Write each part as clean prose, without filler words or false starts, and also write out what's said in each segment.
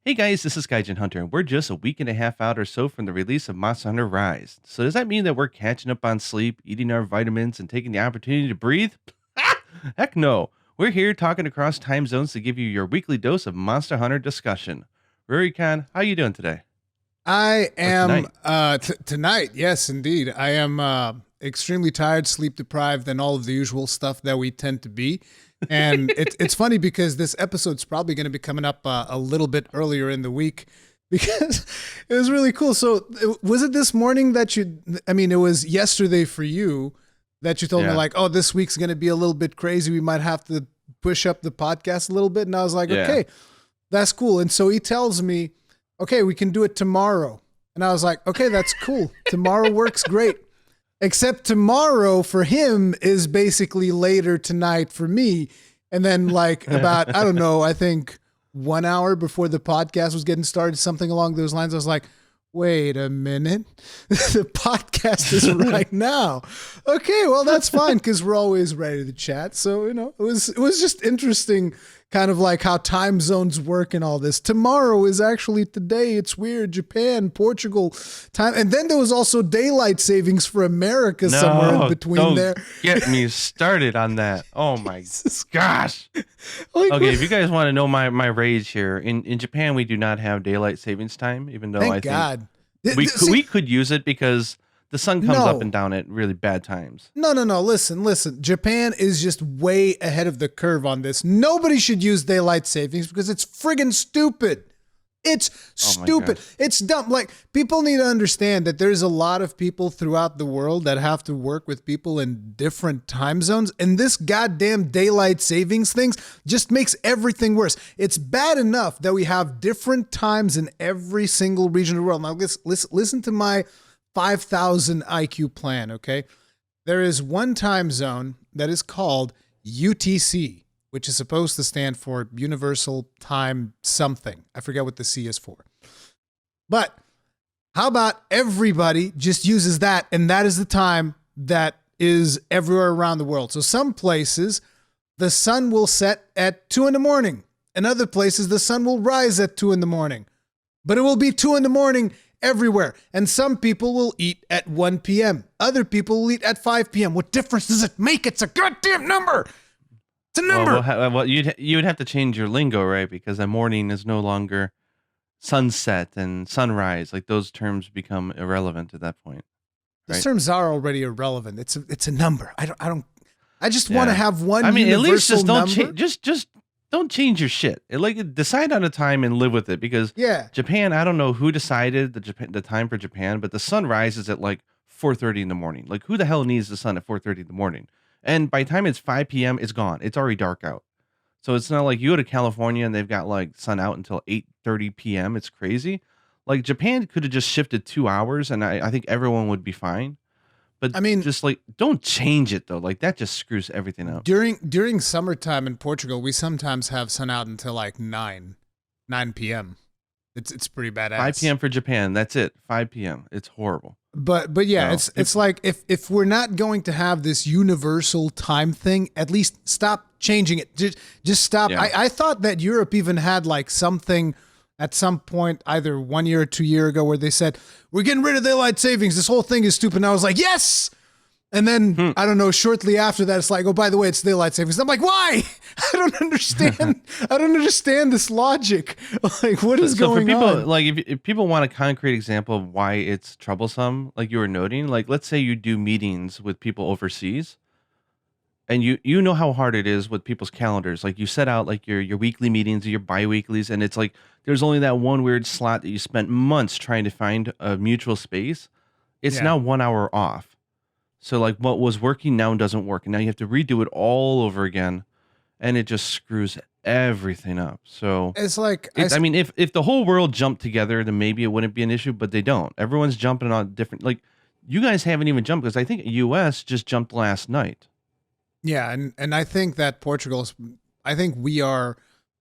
Hey guys, this is Gaijin Hunter, and we're just a week and a half out or so from the release of Monster Hunter Rise. So does that mean that we're catching up on sleep, eating our vitamins, and taking the opportunity to breathe? Heck no. We're here talking across time zones to give you your weekly dose of Monster Hunter discussion. Rurikhan, how you doing today? I Or am tonight? tonight. Yes, indeed. I am extremely tired, sleep deprived, and all of the usual stuff that we tend to be. And it's funny because this episode's probably going to be coming up a little bit earlier in the week because it was really cool. So was it this morning that you? I mean, it was yesterday for you that you told me Yeah. like, oh, this week's going to be a little bit crazy. We might have to push up the podcast a little bit. And I was like, Yeah. okay, that's cool. And so he tells me, okay, we can do it tomorrow. And I was like, okay, that's cool. Tomorrow works great. Except tomorrow for him is basically later tonight for me. And then like about, I don't know, I think 1 hour before the podcast was getting started, something along those lines, I was like, wait a minute. The podcast is right now. Okay, well that's fine because we're always ready to chat. So, it was just interesting kind of like how time zones work and all this. Tomorrow is actually today. It's weird. Japan, Portugal, time. And then there was also daylight savings for America somewhere in No, between don't there. get me started on that. Oh my gosh. Like, Okay, if you guys want to know my rage here, in Japan we do not have daylight savings time, even though I thank think God. we See, we could use it because the sun comes up no. and down at really bad times. No. Listen. Japan is just way ahead of the curve on this. Nobody should use daylight savings because it's friggin' stupid. It's Oh my stupid. gosh. It's dumb. Like, people need to understand that there's a lot of people throughout the world that have to work with people in different time zones. And this goddamn daylight savings things just makes everything worse. It's bad enough that we have different times in every single region of the world. Now, listen to my 5,000 IQ plan, okay? There is one time zone that is called UTC, which is supposed to stand for Universal Time something. I forget what the C is for. But how about everybody just uses that, and that is the time that is everywhere around the world. So some places, the sun will set at 2 in the morning. In other places, the sun will rise at 2 in the morning. But it will be 2 in the morning everywhere. And some people will eat at 1 p.m. Other people will eat at 5 p.m. What difference does it make? It's a goddamn number. It's a Well, number. you would have to change your lingo, right? Because a morning is no longer sunset and sunrise. Like those terms become irrelevant at that point, These right? terms are already irrelevant. It's a number. I just want to Yeah. have one I mean, at least universal just don't number. just don't change your shit. Decide on a time and live with it because Yeah. Japan, I don't know who decided the time for Japan, but the sun rises at like 4:30 in the morning. Like who the hell needs the sun at 4:30 in the morning? And by the time it's 5 p.m., it's gone. It's already dark out. So it's not like you go to California and they've got like sun out until 8:30 p.m. It's crazy. Like Japan could have just shifted 2 hours and I think everyone would be fine. But I mean, just like don't change it though. Like that just screws everything up. during summertime in Portugal, we sometimes have sun out until like 9 p.m. It's pretty 5 badass. p.m. for Japan. That's it. 5 p.m. It's horrible. But yeah, So it's like if we're not going to have this universal time thing, at least stop changing it. Just stop. yeah. I thought that Europe even had like something at some point, either 1 year or 2 years ago, where they said we're getting rid of daylight savings. This whole thing is stupid. And I was like, yes. And then I don't know. Shortly after that, it's like, oh, by the way, it's daylight savings. I'm like, why? I don't understand. I don't understand this logic. Like, what is So for going people on? like if people want a concrete example of why it's troublesome, like you were noting, like let's say you do meetings with people overseas and you know how hard it is with people's calendars. Like you set out like your weekly meetings or your biweeklies, and it's like there's only that one weird slot that you spent months trying to find a mutual space. It's Yeah. now 1 hour off. So like what was working now doesn't work. And now you have to redo it all over again. And it just screws everything up. So It's like I mean, if the whole world jumped together, then maybe it wouldn't be an issue, but they don't. Everyone's jumping on different like you guys haven't even jumped because I think US just jumped last night. Yeah, and I think that I think we are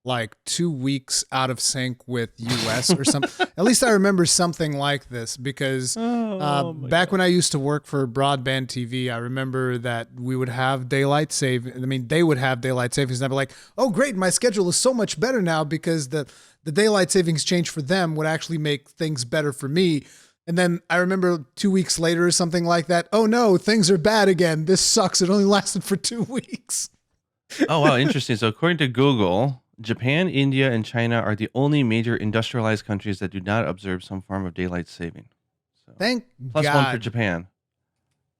like 2 weeks out of sync with US or something. At least I remember something like this because Oh my back god. when I used to work for broadband TV, I remember that we would have daylight save. I mean, they would have daylight savings, and I'd be like, "Oh, great! My schedule is so much better now because the daylight savings change for them would actually make things better for me." And then I remember 2 weeks later or something like that. Oh no, things are bad again. This sucks. It only lasted for 2 weeks. Oh wow, interesting. So according to Google, Japan, India, and China are the only major industrialized countries that do not observe some form of daylight saving. So Thank +1 for God. Japan.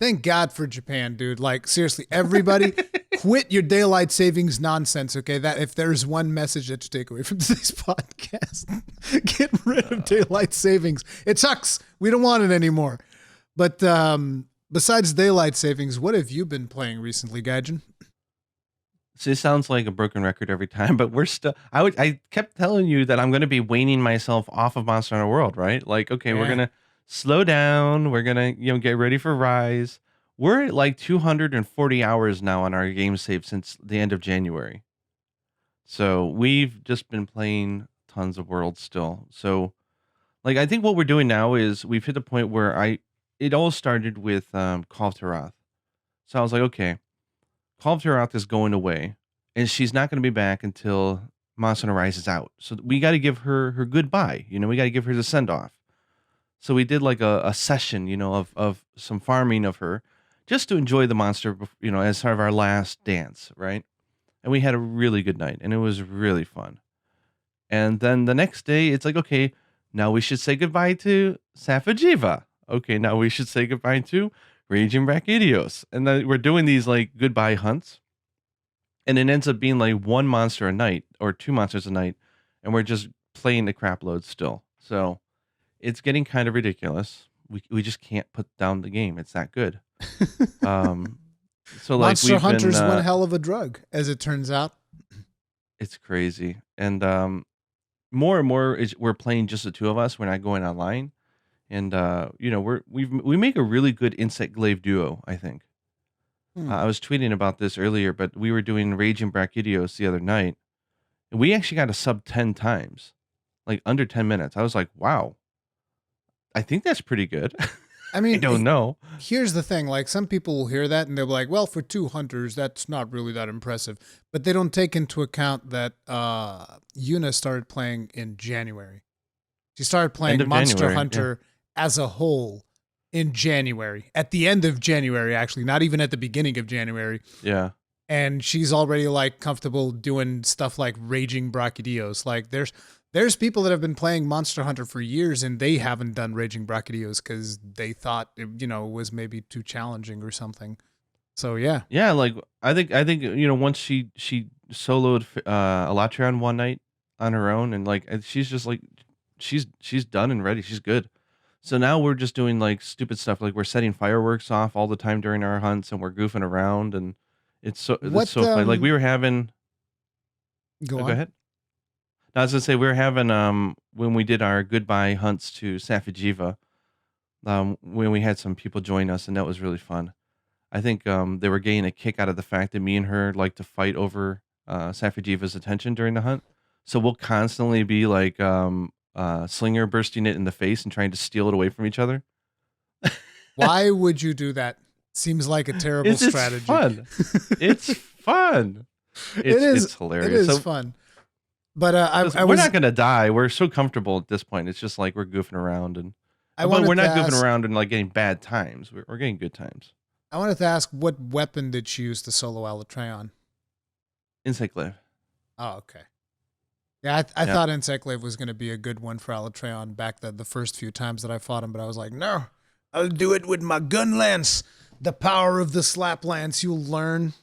Thank God for Japan, dude. Like seriously, everybody quit your daylight savings nonsense, okay? That if there's one message that you take away from today's podcast, get rid of daylight savings. It sucks. We don't want it anymore. But besides daylight savings, what have you been playing recently, Gaijin? So it sounds like a broken record every time, but we're still. I kept telling you that I'm going to be weaning myself off of Monster Hunter World, right? Like, okay, we're Yeah. gonna slow down. We're gonna get ready for Rise. We're at like 240 hours now on our game save since the end of January. So we've just been playing tons of Worlds still. So like I think what we're doing now is we've hit the point where it all started with Call of Tarath. So I was like, okay, Call of Tarath is going away, and she's not going to be back until Monster Hunter Rise is out. So we got to give her goodbye. We got to give her the send off. So we did like a session, of some farming of her, just to enjoy the monster, as sort of our last dance, right? And we had a really good night, and it was really fun. And then the next day, it's like, okay, now we should say goodbye to Safajiva. Okay, now we should say goodbye to Raging Brachydios. And then we're doing these like goodbye hunts. And it ends up being like one monster a night or two monsters a night. And we're just playing the crap load still. So it's getting kind of ridiculous. We just can't put down the game. It's that good. Um, so like Monster we've been, Hunter's one hell of a drug, as it turns out. it's crazy. And more and more we're playing just the two of us. We're not going online. And we make a really good insect glaive duo, I think. Hmm. I was tweeting about this earlier, but we were doing Raging Brachydios the other night, and we actually got a sub 10 times, like under 10 minutes. I was like, wow, I think that's pretty good. I I mean, don't know. here's the thing. Like some people will hear that and they'll be like, well, for two hunters, that's not really that impressive. But they don't take into account that Yuna started playing in January. She started End playing of Monster January. Yeah. Hunter as a whole in January, at the end of January, actually, not even at the beginning of January. Yeah. And she's already like comfortable doing stuff like Raging Brachydios. Like there's people that have been playing Monster Hunter for years and they haven't done Raging Brachydios because they thought it was maybe too challenging or something. So yeah. Yeah. Like I think, once she soloed Elatria one night on her own, and like, she's just like, she's done and ready. She's good. So now we're just doing like stupid stuff. Like we're setting fireworks off all the time during our hunts, and we're goofing around, and it's What so fun. Like we were having. Go Go on. ahead. No, I was gonna say we were having when we did our goodbye hunts to Safajiva, when we had some people join us, and that was really fun. I think they were getting a kick out of the fact that me and her like to fight over Safajiva's attention during the hunt. So we'll constantly be like Slinger bursting it in the face and trying to steal it away from each other. Why would you do that? Seems like a terrible It's strategy. fun. It's fun. It is. It's hilarious. It is So fun. But I we're was not gonna die. We're so comfortable at this point. It's just like we're goofing around, and I but wanted we're to not goofing ask around and like getting bad times. We're getting good times. I wanted to ask what weapon did she use to solo Alatreon? Insect Oh, okay. Yeah, I Yeah. thought Insectlave was going to be a good one for Alatreon back the first few times that I fought him, but I was like, no, I'll do it with my gun lance. The power of the slap lance, you'll learn.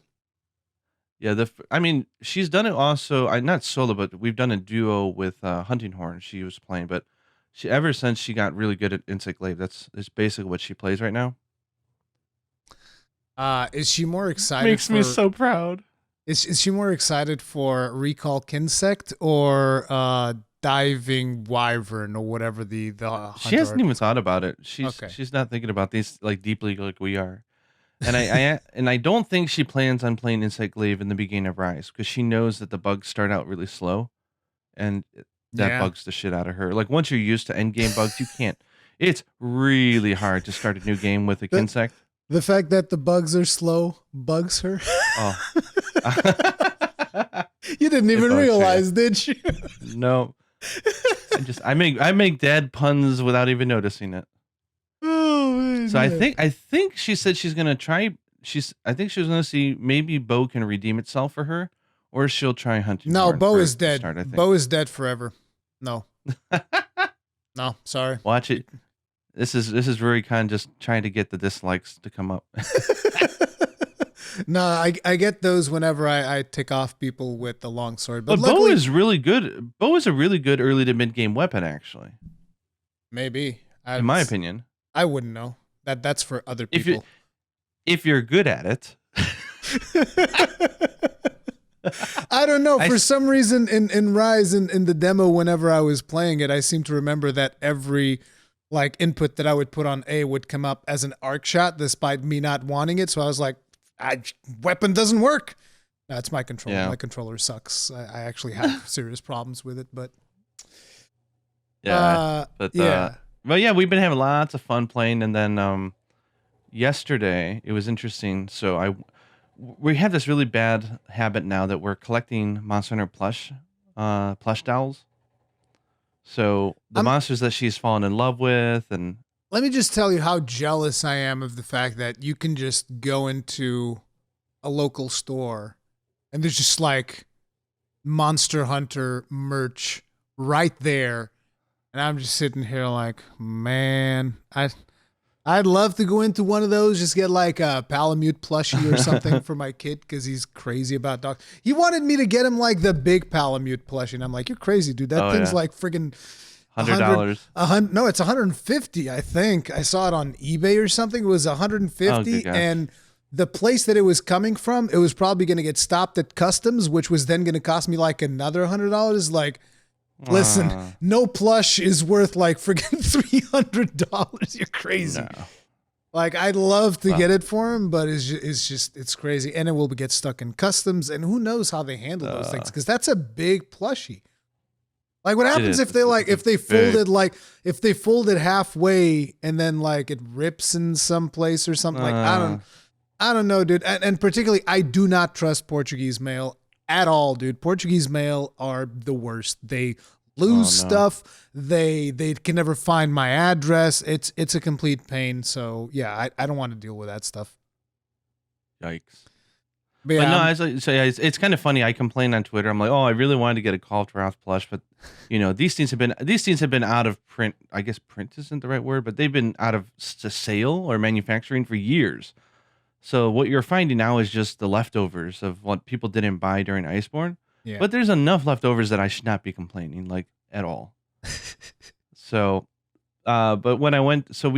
Yeah, I mean, she's done it also. I not solo, but we've done a duo with Hunting Horn. She was playing, but she ever since she got really good at Insect Glaive, that's basically what she plays right now. Is she more excited Makes for me so proud. is she more excited for Recall Kinsect or Diving Wyvern or whatever the She hasn't hunter? even thought about it. Okay. She's not thinking about these like deeply like we are. And I don't think she plans on playing Insect Glaive in the beginning of Rise because she knows that the bugs start out really slow, and that Yeah. bugs the shit out of her. Like once you're used to end game bugs, you can't. It's really hard to start a new game with a The, insect. the fact that the bugs are slow bugs her. Oh, You didn't it even bugs her. realize, did you? No, I make dad puns without even noticing it. Oh man. So I think she said she's gonna try. I think she was gonna see maybe Bo can redeem itself for her, or she'll try hunting. No, Horn Bo is first to dead. start, I think. Bo is dead forever. No. No, sorry. Watch it. This is Rurikhan just trying to get the dislikes to come up. No, I get those whenever I tick off people with the long sword. But But Bo luckily, is really good. Bo is a really good early to mid game weapon, actually, maybe. in my opinion. I wouldn't know. That's for other If you people. if you're good at it. I don't know. I For s- some reason in Rise in the demo, whenever I was playing it, I seem to remember that every like input that I would put on A would come up as an arc shot despite me not wanting it. So I was like, weapon doesn't work. That's my controller. Yeah. My controller sucks. I actually have serious problems with it, but Yeah. yeah. But yeah, we've been having lots of fun playing, and then yesterday it was interesting. So we have this really bad habit now that we're collecting Monster Hunter plush dolls. So the I'm- monsters that she's fallen in love with, and Let me just tell you how jealous I am of the fact that you can just go into a local store and there's just like Monster Hunter merch right there. And I'm just sitting here like, man, I'd love to go into one of those, just get like a Palamute plushie or something for my kid because he's crazy about dogs. He wanted me to get him like the big Palamute plushie. And I'm like, you're crazy, dude. That Oh, thing's yeah. like friggin' $100. No, it's 150. I think I saw it on eBay or something. It was 150, Oh, good gosh. and the place that it was coming from, it was probably going to get stopped at customs, which was then going to cost me like another $100. Like, listen, no plush is worth like friggin' $300. You're crazy. No. Like, I'd love to Wow. get it for him, but it's crazy, and it will get stuck in customs, and who knows how they handle those things because that's a big plushie. Like what happens is. if they like It's if they big. fold it if they fold it halfway and then like it rips in some place or something like I don't know, dude. And particularly I do not trust Portuguese mail at all, dude. Portuguese mail are the worst. They lose Oh, no. stuff. They can never find my address. It's a complete pain. So yeah, I don't want to deal with that stuff. Yikes. But But yeah, no, I was like, so yeah, it's kind of funny. I complain on Twitter. I'm like, oh, I really wanted to get a Call of Wrath plush, but these things have been out of print. I guess print isn't the right word, but they've been out of sale or manufacturing for years. So what you're finding now is just the leftovers of what people didn't buy during Iceborne. yeah. But there's enough leftovers that I should not be complaining, like at all. So, but when I went, so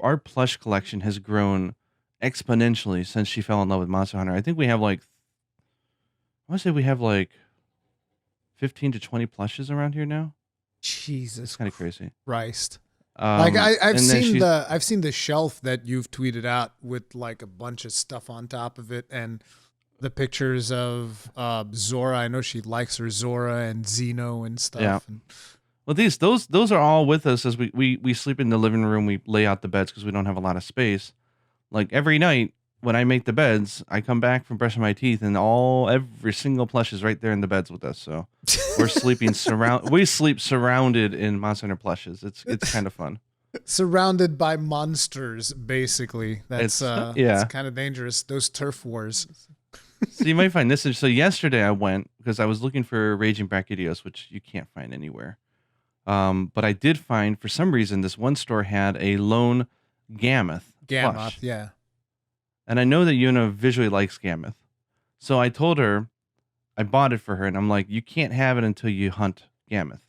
our plush collection has grown exponentially since she fell in love with Monster Hunter. I think we have like, I want to say we have like 15 to 20 plushes around here now. Jesus Kind of crazy. Christ. Like I've and then seen I've seen the shelf that you've tweeted out with like a bunch of stuff on top of it and the pictures of Zora. I know she likes her Zora and Xeno and stuff. Yeah. And Well, those are all with us as we sleep in the living room. We lay out the beds because we don't have a lot of space. Like every night when I make the beds, I come back from brushing my teeth and every single plush is right there in the beds with us. So we're sleeping we sleep surrounded in Monster Hunter plushes. It's kind of fun. surrounded by monsters, basically. That's yeah. it's kind of dangerous. Those turf wars. So you might find this. So yesterday I went because I was looking for Raging Brachydios, which you can't find anywhere. But I did find, for some reason, this one store had a lone Gammoth plush. Yeah. And I know that Yuna visually likes Gammoth. So I told her, I bought it for her, and I'm like, you can't have it until you hunt Gammoth.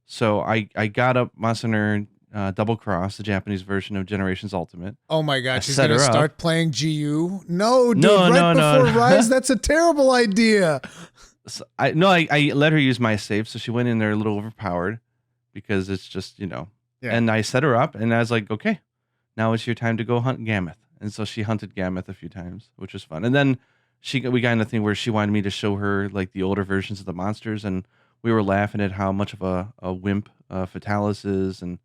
So I got up Monster Hunter Double Cross, the Japanese version of Generations Ultimate. Oh my God, I she's set gonna her up. start playing GU. No, dude, No, right no, before no. Rise, that's a terrible idea. So I let her use my save, so she went in there a little overpowered because it's just, Yeah. And I set her up, and I was like, okay, now it's your time to go hunt Gammoth. and so she hunted Gameth a few times, which was fun. And then we got in a thing where she wanted me to show her like the older versions of the monsters, and we were laughing at how much of a wimp Fatalis is, and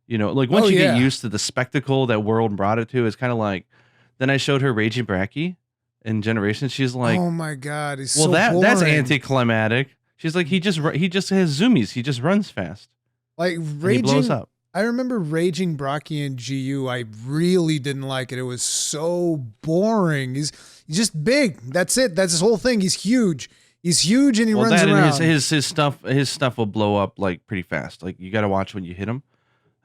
like once Oh you get yeah. used to the spectacle that World brought it to, it's kind of like. Then I showed her Raging Bracky in Generations. She's like, Oh my God, he's "Well, so that's boring. anticlimactic." She's like, "He just has zoomies. He just runs fast Like and he blows Raging. up." I remember Raging Brocky and GU. I really didn't like it. It was so boring. He's just big. That's it. That's his whole thing. He's huge. He's huge and he Well, runs that around. and his stuff will blow up like pretty fast. Like you got to watch when you hit him,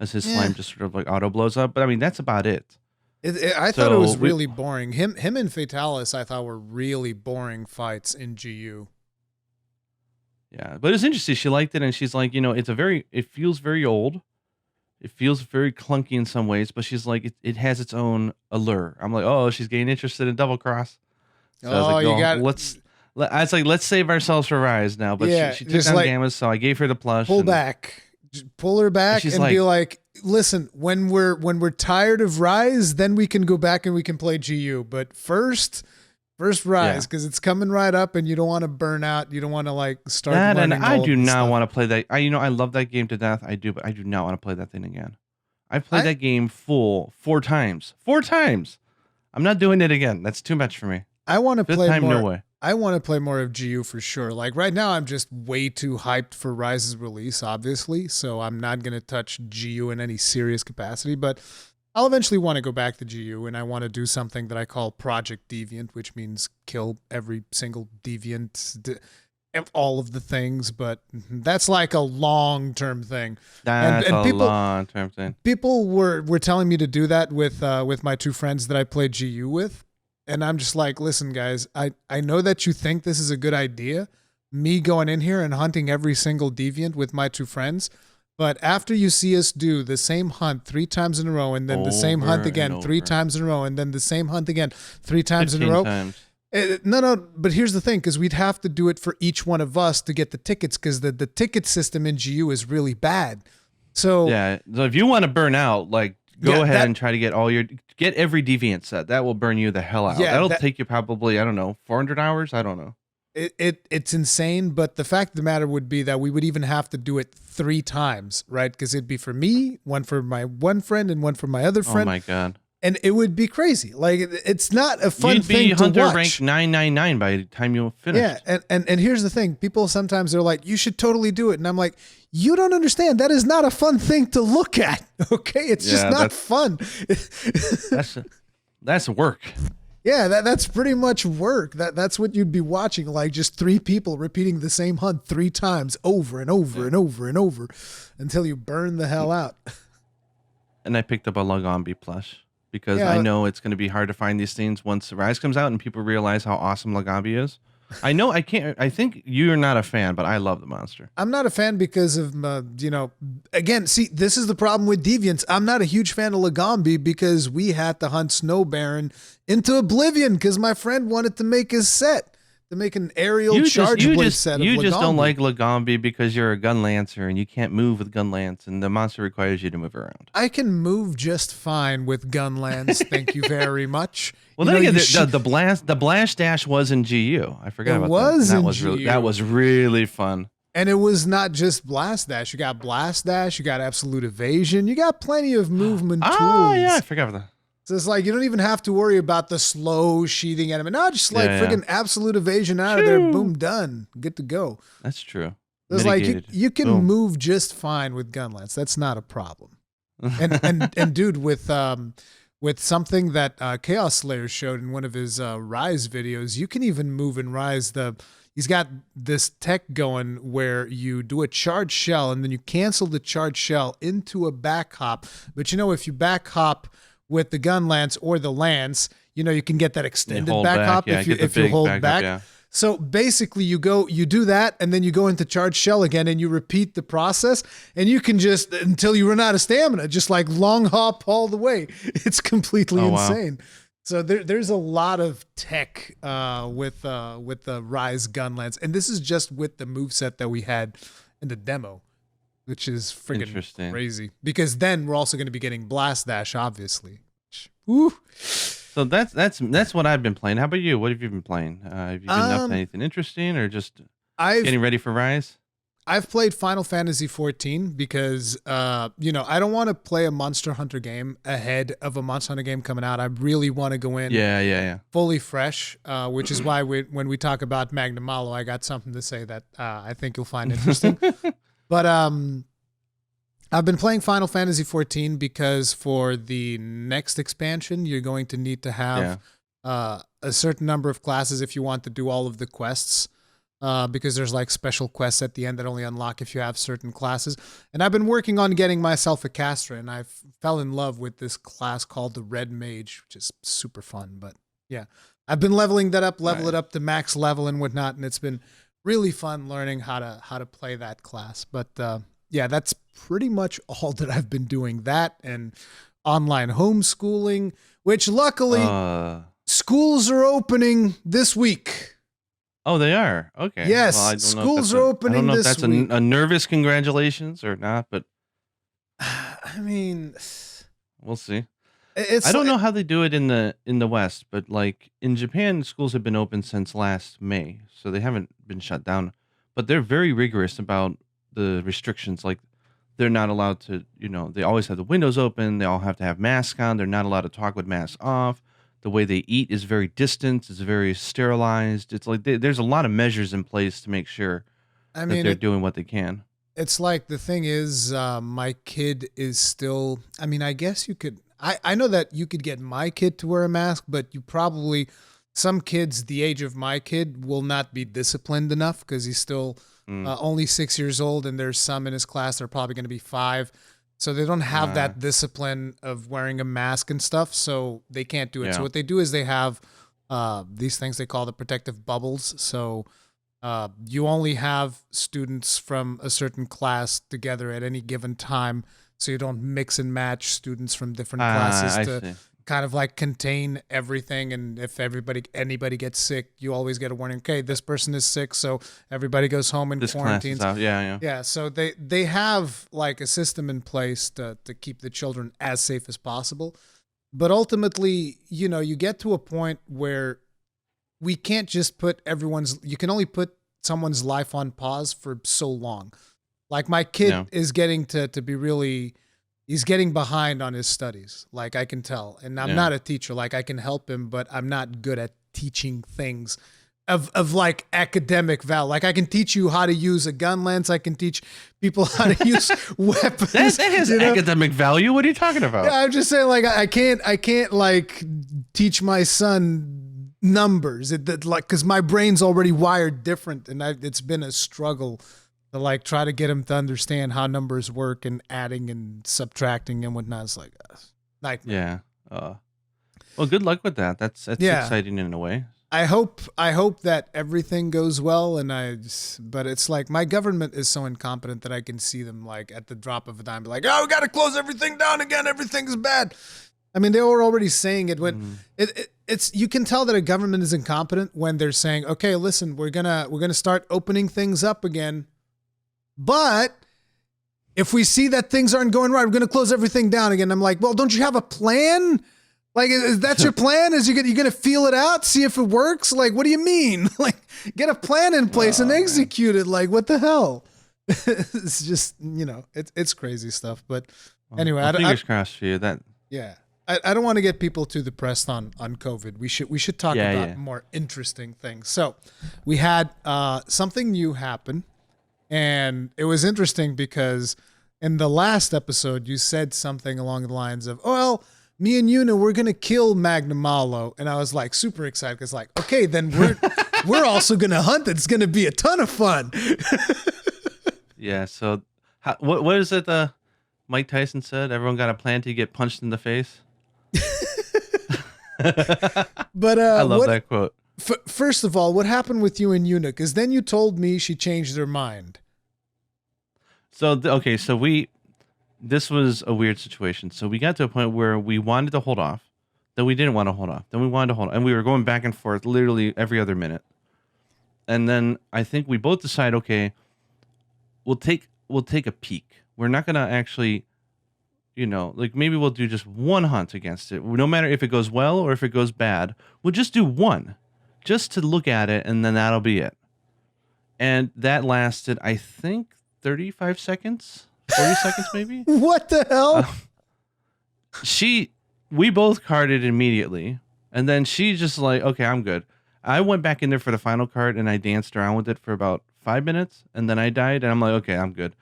as his Yeah. slime just sort of like auto blows up. But I mean, that's about it. I thought it was So really boring. Him and Fatalis, I thought were really boring fights in GU. yeah, but it's interesting. She liked it, and she's like, it feels very old. It feels very clunky in some ways, but she's like, it has its own allure. I'm like, oh, she's getting interested in Double Cross. So I was like, You no, got I was like, let's save ourselves for Rise now. But yeah. she took Just down like Gamma, so I gave her the plush. pull back, just pull her back, she's and be like, listen, when we're tired of Rise, then we can go back and we can play GU. But first Rise, because it's coming right up, and you don't want to burn out. You don't want to like start. That, and learning I all do of the not stuff. want to play that. I love that game to death. I do, but I do not want to play that thing again. I played that game full 4 times. 4 times. I'm not doing it again. That's too much for me. I want to 5th play time, more. no way. I want to play more of GU for sure. Like right now, I'm just way too hyped for Rise's release, obviously. So I'm not going to touch GU in any serious capacity, but I'll eventually want to go back to GU, and I want to do something that I call Project Deviant, which means kill every single deviant, all of the things. But that's like a long-term thing. That's and a people, long-term thing. People were telling me to do that with my 2 friends that I played GU with. And I'm just like, listen, guys, I know that you think this is a good idea, me going in here and hunting every single deviant with my 2 friends. But after you see us do the same hunt 3 times in a row, and then the same hunt Over again and 3 over. times in a row, and then the same hunt again 3 times in a 15 row. times. No, but here's the thing, because we'd have to do it for each one of us to get the tickets, because the ticket system in GU is really bad. So Yeah. So if you want to burn out, like go Yeah, ahead and try to get every deviant set. That will burn you the hell out. Yeah, That'll take you probably, I don't know, 400 hours. I don't know. it's insane, but the fact of the matter would be that we would even have to do it 3 times, right? Because it'd be for me, one for my one friend, and one for my other Oh friend, my god. and it would be crazy. Like it's not a fun You'd thing be to Hunter watch. rank 999 by the time you finish. Yeah, and here's the thing: people sometimes they're like, "You should totally do it," and I'm like, "You don't understand. That is not a fun thing to look at. Okay, it's just Yeah, not fun." That's work. Yeah, that's pretty much work. That's what you'd be watching, like just 3 people repeating the same hunt 3 times over and over and over and over until you burn the hell out. And I picked up a Lagambi plush because Yeah. I know it's going to be hard to find these things once Rise comes out and people realize how awesome Lagambi is. I know I think you're not a fan, but I love the monster. I'm not a fan because of, again, see, this is the problem with Deviants. I'm not a huge fan of Lagambi because we had to hunt Snow Baron into oblivion because my friend wanted to make his set, to make an aerial charge blade set of You just don't Lagambi. like Lagambi because you're a gun lancer and you can't move with gun lance, and the monster requires you to move around. I can move just fine with Gunlands. Thank you very much. Well, You then know, again, you the blast dash was in GU. I forgot It about was that. in That GU. was really fun. And it was not just Blast Dash. You got Blast Dash, you got Absolute Evasion, you got plenty of movement tools. Oh yeah, I forgot about that. So it's like you don't even have to worry about the slow sheathing enemy. No, just like Yeah, freaking Absolute Evasion out of there. Shoo. Boom, done. Good to go. That's true. It's like you, Mitigated. you can Boom. move just fine with Gunlance. That's not a problem. And dude, with something that Chaos Slayer showed in one of his Rise videos, you can even move in Rise. He's got this tech going where you do a charge shell and then you cancel the charge shell into a back hop. But if you back hop with the gun lance or the lance, you can get that extended hold back hop yeah, if you get the big hold back up, back. yeah. So basically you do that and then you go into charge shell again and you repeat the process and you can just, until you run out of stamina, just like long hop all the way. It's completely Oh, wow. insane. So there's a lot of tech with the Rise Gunlance, and this is just with the moveset that we had in the demo, which is freaking Interesting. crazy. Because then we're also going to be getting Blast Dash, obviously. Woo. So that's what I've been playing. How about you? What have you been playing? Have you been up to Um, anything interesting, or just I've getting ready for Rise? I've played Final Fantasy 14 because I don't want to play a Monster Hunter game ahead of a Monster Hunter game coming out. I really want to go in Yeah, yeah, fully fresh, which is why when we talk about Magnamalo, I got something to say that I think you'll find interesting. yeah. But I've been playing Final Fantasy 14 because for the next expansion, you're going to need to have Yeah. a certain number of classes if you want to do all of the quests. Because there's like special quests at the end that only unlock if you have certain classes. And I've been working on getting myself a caster, and I fell in love with this class called the Red Mage, which is super fun. But yeah, I've been leveling that up, level it Nice. up to max level and whatnot, and it's been really fun learning how to play that class. But yeah, that's pretty much all that I've been doing. That and online homeschooling, which luckily schools are opening this week. Oh, they are. Okay. Yes, Well, I don't know if schools that's are I don't opening know if this that's week. a nervous congratulations or not, but I mean, we'll see. it's I don't know how they do it in the West, but like in Japan, schools have been open since last May, so they haven't been shut down. But they're very rigorous about the restrictions. Like they're not allowed to, they always have the windows open. They all have to have masks on. They're not allowed to talk with masks off. The way they eat is very distant. It's very sterilized. It's like there's a lot of measures in place to make sure I that mean they're doing what they can. it's like the thing is, my kid is still. I mean, I guess you could. I know that you could get my kid to wear a mask, but you probably some kids the age of my kid will not be disciplined enough because he's still Mm. only 6 years old, and there's some in his class that are probably going to be 5. So they don't have Uh, that discipline of wearing a mask and stuff, so they can't do it. So yeah. what they do is they have these things they call the protective bubbles. So you only have students from a certain class together at any given time, so you don't mix and match students from different classes I to see. kind of like contain everything. And if anybody gets sick, you always get a warning. Okay, this person is sick, so everybody goes home and This class is quarantines. out. Yeah, yeah. Yeah, so they have like a system in place to keep the children as safe as possible. But ultimately, you get to a point where we can't just you can only put someone's life on pause for so long. Like my Yeah. kid is getting to be really he's getting behind on his studies. Like I can tell. And I'm Yeah. not a teacher. Like I can help him, but I'm not good at teaching things of like academic value. Like I can teach you how to use a gun lens. I can teach people how to use weapons. That has you know? academic value. What are you talking about? Yeah, I'm just saying, like, I can't like teach my son numbers. Because my brain's already wired different, and it's been a struggle to like try to get him to understand how numbers work and adding and subtracting and whatnot. It's like nightmare. Yeah. Well, good luck with that. That's Yeah. exciting in a way. I hope that everything goes well, but it's like my government is so incompetent that I can see them like at the drop of a dime, be like, oh, we got to close everything down again. Everything's bad. I mean, they were already saying it when Mm. it's you can tell that a government is incompetent when they're saying, okay, listen, we're gonna start opening things up again, but if we see that things aren't going right, we're gonna close everything down again. I'm like, well, don't you have a plan? Like, is that your plan? Is you gonna feel it out, see if it works? Like, what do you mean? Like, get a plan in place and Oh, man. execute it. Like, what the hell? It's just it's crazy stuff. But anyway, Well, fingers crossed for you. yeah, I don't want to get people too depressed on COVID. We should talk Yeah, about yeah. more interesting things. So, we had something new happen, and it was interesting because in the last episode you said something along the lines of, "Well, me and Yuna, we're gonna kill Magnamalo," and I was like super excited because like, okay, then we're also gonna hunt it. It's gonna be a ton of fun. Yeah. So, what is it? Mike Tyson said everyone got a plan to get punched in the face. But I love that quote. First of all, what happened with you and Yuna? Because then you told me she changed her mind. So okay, so this was a weird situation. So we got to a point where we wanted to hold off, then we didn't want to hold off, then we wanted to hold on, and we were going back and forth literally every other minute. And then I think we both decide, okay, we'll take a peek. We're not gonna actually like maybe we'll do just one hunt against it. No matter if it goes well or if it goes bad, we'll just do one just to look at it, and then that'll be it. And that lasted, I think, 35 seconds, 40 seconds maybe. What the hell? We both carded immediately, and then she just like, okay, I'm good. I went back in there for the final card, and I danced around with it for about 5 minutes, and then I died, and I'm like, okay, I'm good.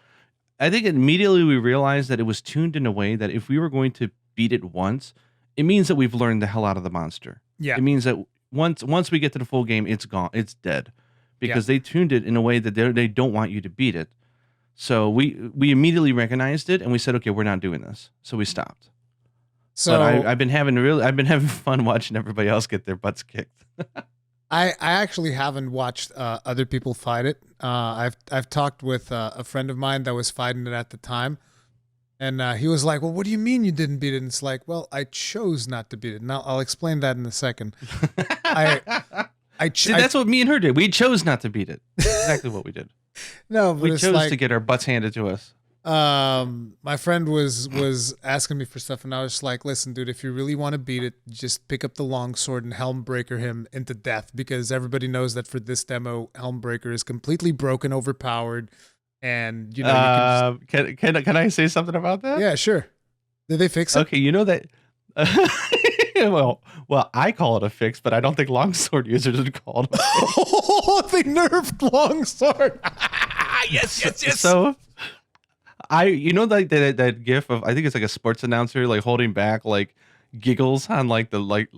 I think immediately we realized that it was tuned in a way that if we were going to beat it once, it means that we've learned the hell out of the monster. Yeah. It means that once we get to the full game, it's gone. It's dead. Because they tuned it in a way that they don't want you to beat it. So we immediately recognized it, and we said, okay, we're not doing this. So we stopped. So but I've been having fun watching everybody else get their butts kicked. I actually haven't watched other people fight it. I've talked with a friend of mine that was fighting it at the time, and he was like, "Well, what do you mean you didn't beat it?" And it's like, "Well, I chose not to beat it." Now I'll explain that in a second. See, that's what me and her did. We chose not to beat it. Exactly what we did. No, but we chose to get our butts handed to us. My friend was asking me for stuff, and I was just like, listen, dude, if you really want to beat it, just pick up the longsword and Helmbreaker him into death, because everybody knows that for this demo, Helmbreaker is completely broken, overpowered, and you can I say something about that? Yeah, sure. Did they fix it? Okay, you know that. well, I call it a fix, but I don't think longsword users would call it a fix. Oh, they nerfed longsword. yes. So like that gif of, I think it's like a sports announcer like holding back like giggles on like the like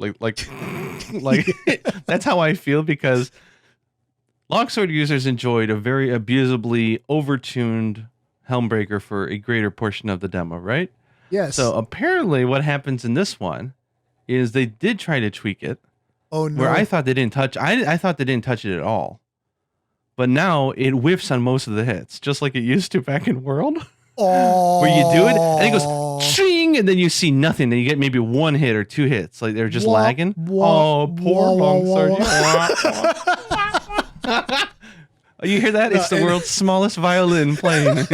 that's how I feel, because longsword users enjoyed a very abusably overtuned Helmbreaker for a greater portion of the demo, right? Yes. So apparently what happens in this one is they did try to tweak it. Oh no. Where I thought they didn't touch I thought they didn't touch it at all. But now it whiffs on most of the hits, just like it used to back in World. Oh. Where you do it and it goes ching, and then you see nothing, and you get maybe one hit or two hits. Like they're just lagging. Oh, poor longsword. You hear that? It's the world's smallest violin playing.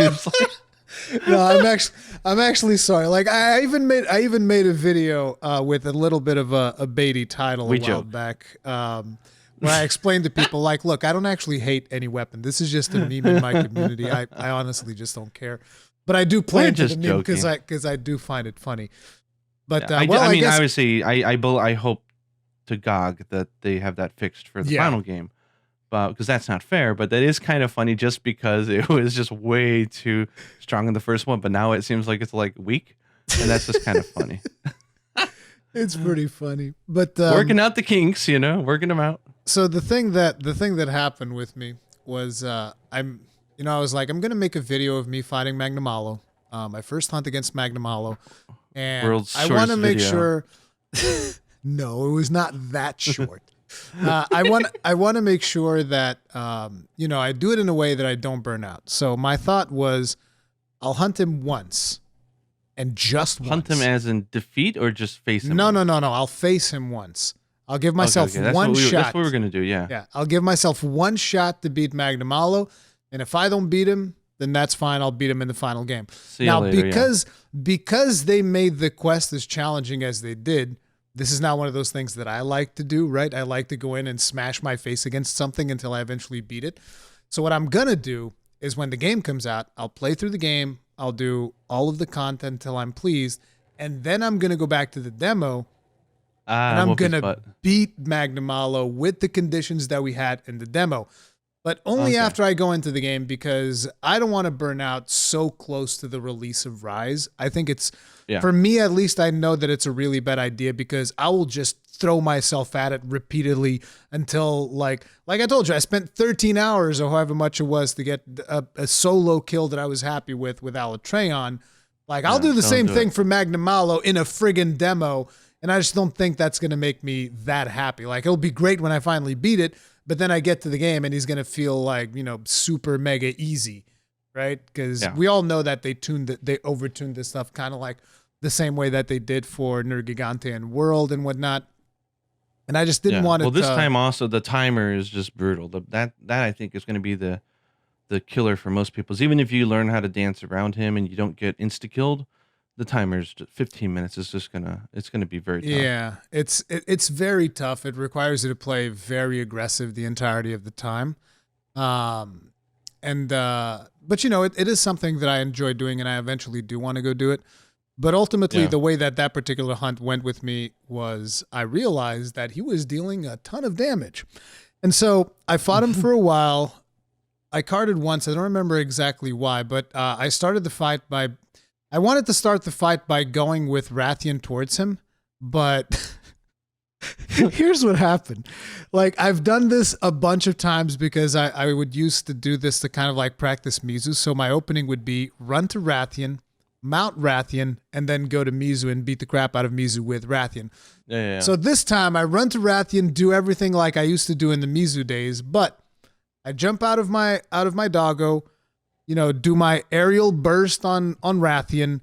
No, I'm actually sorry. Like I even made a video with a little bit of a baity title a while back, where I explained to people, like, look, I don't actually hate any weapon. This is just a meme in my community. I honestly just don't care, but I do play into the meme because I do find it funny. But I mean, guess, obviously, I hope to GOG that they have that fixed for the final game. Because that's not fair, but that is kind of funny just because it was just way too strong in the first one, but now it seems like it's like weak, and that's just kind of funny. It's pretty funny, but working out the kinks, working them out. So the thing that happened with me was I was like, I'm gonna make a video of me fighting Magnamalo, my first hunt against Magnamalo, and I want to make sure. No, it was not that short. I want to make sure that I do it in a way that I don't burn out. So my thought was, I'll hunt him once, and just once. Hunt him as in defeat or just face him? No. I'll face him once. I'll give myself one shot. That's what we're gonna do. Yeah. Yeah. I'll give myself one shot to beat Magnamalo, and if I don't beat him, then that's fine. I'll beat him in the final game. See you later, because they made the quest as challenging as they did. This is not one of those things that I like to do, right? I like to go in and smash my face against something until I eventually beat it. So what I'm going to do is when the game comes out, I'll play through the game. I'll do all of the content until I'm pleased. And then I'm going to go back to the demo and I'm going to beat Magnamalo with the conditions that we had in the demo. But only after I go into the game, because I don't want to burn out so close to the release of Rise. I think it's... Yeah. For me, at least, I know that it's a really bad idea, because I will just throw myself at it repeatedly until, like I told you, I spent 13 hours or however much it was to get a solo kill that I was happy with Alatreon. Like, I'll do the same thing for Magnamalo in a friggin' demo, and I just don't think that's going to make me that happy. Like, it'll be great when I finally beat it, but then I get to the game and he's going to feel like, super mega easy, right? Because we all know that they overtuned this stuff kind of like the same way that they did for Nergigante and World and whatnot. And I just didn't want it. Well, this time also the timer is just brutal. That I think is going to be the killer for most people. Even if you learn how to dance around him and you don't get insta killed, the timer's 15 minutes is just it's gonna be very tough. Yeah, it's very tough. It requires you to play very aggressive the entirety of the time. Um, but it is something that I enjoy doing, and I eventually do want to go do it. But ultimately, Yeah. the way that particular hunt went with me was I realized that he was dealing a ton of damage. And so I fought him for a while. I carded once. I don't remember exactly why, but I started the fight I wanted to start the fight by going with Rathian towards him, but here's what happened. Like, I've done this a bunch of times because I would used to do this to kind of like practice Mizu. So my opening would be run to Rathian, mount Rathian, and then go to Mizu and beat the crap out of Mizu with Rathian. Yeah. So this time I run to Rathian, do everything like I used to do in the Mizu days, but I jump out of my doggo, do my aerial burst on Rathian,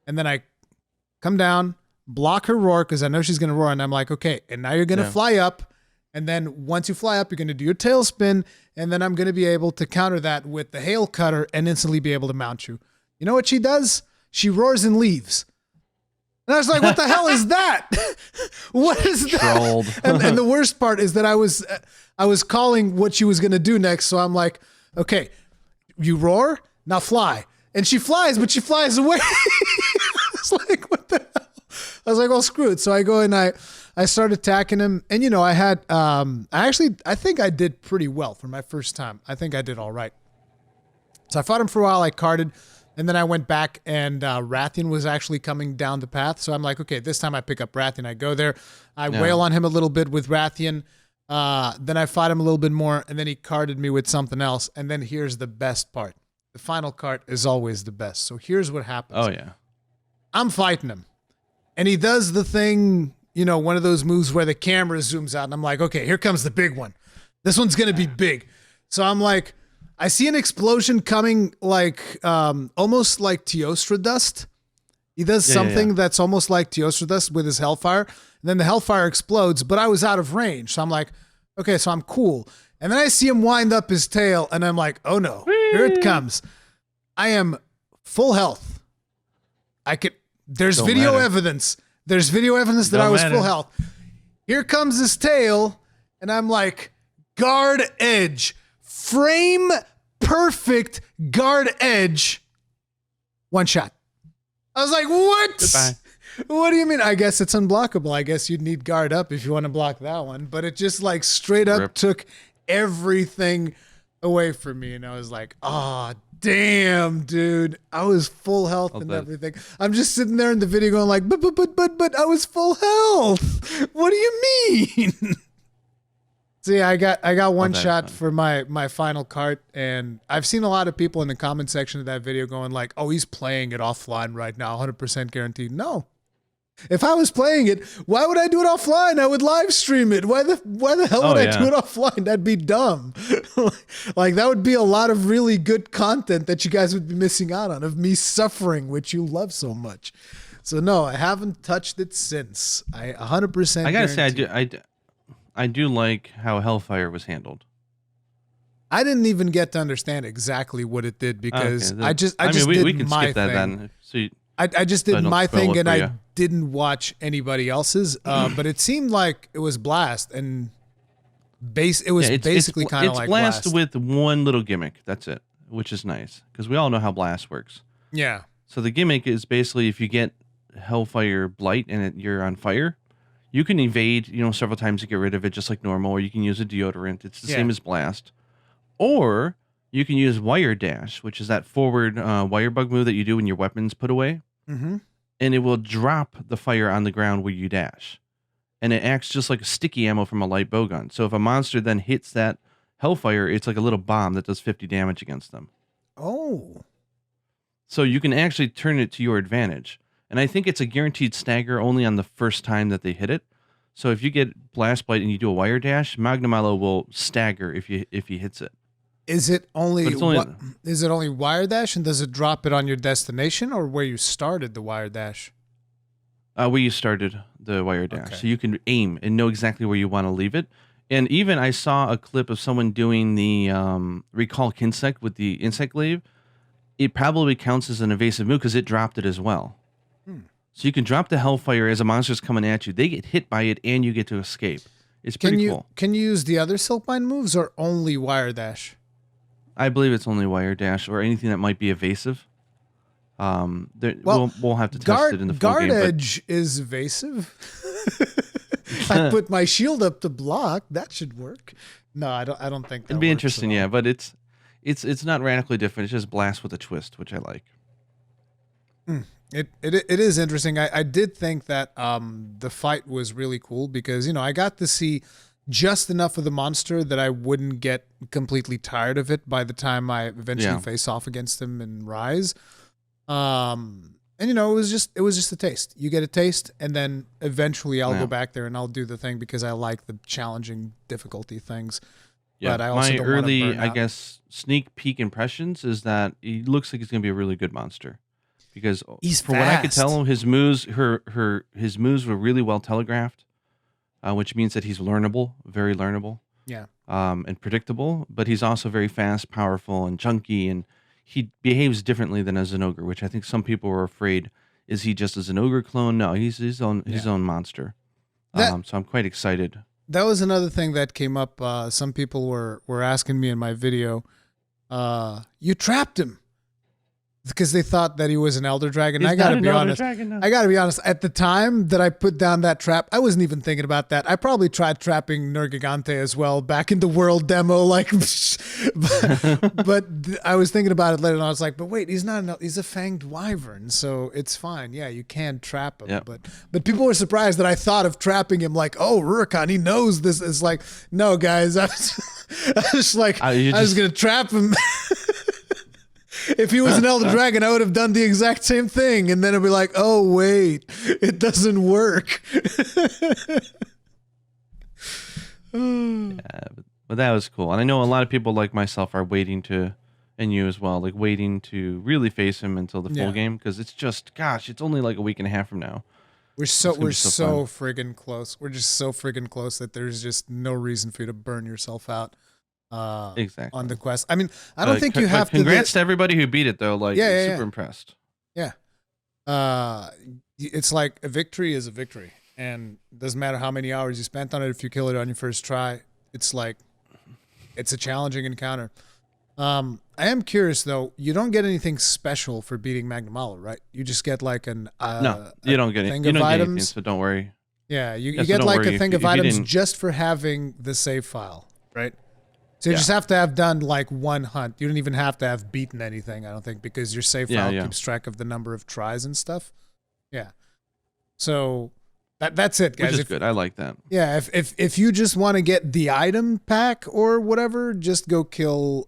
and then I come down, block her roar because I know she's going to roar, and I'm like, okay, and now you're going to fly up, and then once you fly up, you're going to do your tail spin, and then I'm going to be able to counter that with the hail cutter and instantly be able to mount you. You know what she does? She roars and leaves. And I was like, what the hell is that? What is that? And the worst part is that I was calling what she was going to do next. So I'm like, okay, you roar, now fly. And she flies, but she flies away. I was like, what the hell? I was like, well, screw it. So I go and I start attacking him. And, I had, I think I did pretty well for my first time. I think I did all right. So I fought him for a while. I carded. And then I went back and Rathian was actually coming down the path. So I'm like, okay, this time I pick up Rathian. I go there. I wail on him a little bit with Rathian. Then I fought him a little bit more. And then he carded me with something else. And then here's the best part. The final card is always the best. So here's what happens. Oh, yeah. I'm fighting him. And he does the thing, one of those moves where the camera zooms out. And I'm like, okay, here comes the big one. This one's going to be big. So I'm like, I see an explosion coming like almost like Teostra dust. He does something that's almost like Teostra dust with his Hellfire. And then the Hellfire explodes, but I was out of range. So I'm like, okay, so I'm cool. And then I see him wind up his tail, and I'm like, oh no, here it comes. I am full health. There's video evidence. There's video evidence that I was full health. Here comes his tail, and I'm like, guard edge. Frame perfect guard edge. One shot. I was like, what? Goodbye. What do you mean? I guess it's unblockable. I guess you'd need guard up if you want to block that one. But it just like straight up took everything away from me. And I was like, oh, damn, dude. I was full health and everything. I'm just sitting there in the video going like, but I was full health. What do you mean? See, I got one shot for my final cart, and I've seen a lot of people in the comment section of that video going like, oh, he's playing it offline right now, 100% guaranteed. No. If I was playing it, why would I do it offline? I would live stream it. Why the hell would I do it offline? That'd be dumb. Like, that would be a lot of really good content that you guys would be missing out on of me suffering, which you love so much. So no, I haven't touched it since. I 100%. I gotta say, I do like how Hellfire was handled. I didn't even get to understand exactly what it did because we I can did my skip that thing. then. So I just did my thing and I you. didn't watch anybody else's. But it seemed like it was Blast and it was basically kind of like Blast with one little gimmick. That's it, which is nice because we all know how Blast works. Yeah. So the gimmick is basically if you get Hellfire Blight and you're on fire, you can evade, several times to get rid of it just like normal, or you can use a deodorant. It's the same as Blast. Or you can use Wire Dash, which is that forward wire bug move that you do when your weapons put away. Mm-hmm. And it will drop the fire on the ground where you dash. And it acts just like a sticky ammo from a light bowgun. So if a monster then hits that Hellfire, it's like a little bomb that does 50 damage against them. Oh. So you can actually turn it to your advantage. And I think it's a guaranteed stagger only on the first time that they hit it. So if you get Blast Blight and you do a Wire Dash, Magnamalo will stagger if he hits it. Is it only Wire Dash, and does it drop it on your destination or where you started the Wire Dash? Where you started the Wire Dash. Okay. So you can aim and know exactly where you want to leave it. And even I saw a clip of someone doing the Recall Kinsect with the Insect Glaive. It probably counts as an evasive move because it dropped it as well. So you can drop the hellfire as a monster's coming at you. They get hit by it, and you get to escape. It's pretty cool. Can you use the other Silkbind moves or only Wire Dash? I believe it's only Wire Dash or anything that might be evasive. We'll have to test it in the full Guard game. Edge is evasive. I put my shield up to block. That should work. No, I don't think that It'd be works interesting, at all. yeah, but it's not radically different. It's just blast with a twist, which I like. It is interesting. I did think that the fight was really cool because, I got to see just enough of the monster that I wouldn't get completely tired of it by the time I eventually face off against him in Rise. And it was just a taste. You get a taste, and then eventually I'll go back there and I'll do the thing because I like the challenging difficult things. Yeah, but I also my don't early, burn out. I guess, sneak peek impressions is that he looks like he's gonna be a really good monster. Because He's from what I could fast. tell, his moves, his moves were really well telegraphed, which means that he's learnable, very learnable. Yeah. And predictable. But he's also very fast, powerful, and chunky, and he behaves differently than as an ogre, which I think some people were afraid. Is he just as an ogre clone? No, he's his own monster. So I'm quite excited. That was another thing that came up. Some people were asking me in my video, you trapped him. Because they thought that he was an Elder Dragon. I gotta be honest. I gotta be honest. At the time that I put down that trap, I wasn't even thinking about that. I probably tried trapping Nergigante as well back in the world demo, like. but I was thinking about it later, and I was like, "But wait, he's not. He's a fanged wyvern, so it's fine. Yeah, you can trap him." Yep. But people were surprised that I thought of trapping him. Like, oh, Rurikhan, he knows this. It's like, no, guys, I was like, I was gonna trap him. If he was an Elder Dragon, I would have done the exact same thing. And then it'd be like, oh, wait, it doesn't work. But that was cool. And I know a lot of people like myself are waiting to, and you as well, like waiting to really face him until the full game. Because it's just, gosh, it's only like a week and a half from now. We're so friggin' close. We're just so friggin' close that there's just no reason for you to burn yourself out. Exactly. On the quest. I mean, I don't think you have to. Congrats to everybody who beat it, though. Like, super impressed. Yeah. It's like a victory is a victory, and it doesn't matter how many hours you spent on it. If you kill it on your first try, it's like it's a challenging encounter. I am curious though. You don't get anything special for beating Magnamalo, right? You just get like no, you don't get anything. You don't get anything, so don't worry. Yeah, you get like a thing of items just for having the save file, right? So you just have to have done like one hunt. You don't even have to have beaten anything, I don't think, because your save file keeps track of the number of tries and stuff. Yeah. So that's it, guys. Which is good. I like that. Yeah, if you just want to get the item pack or whatever, just go kill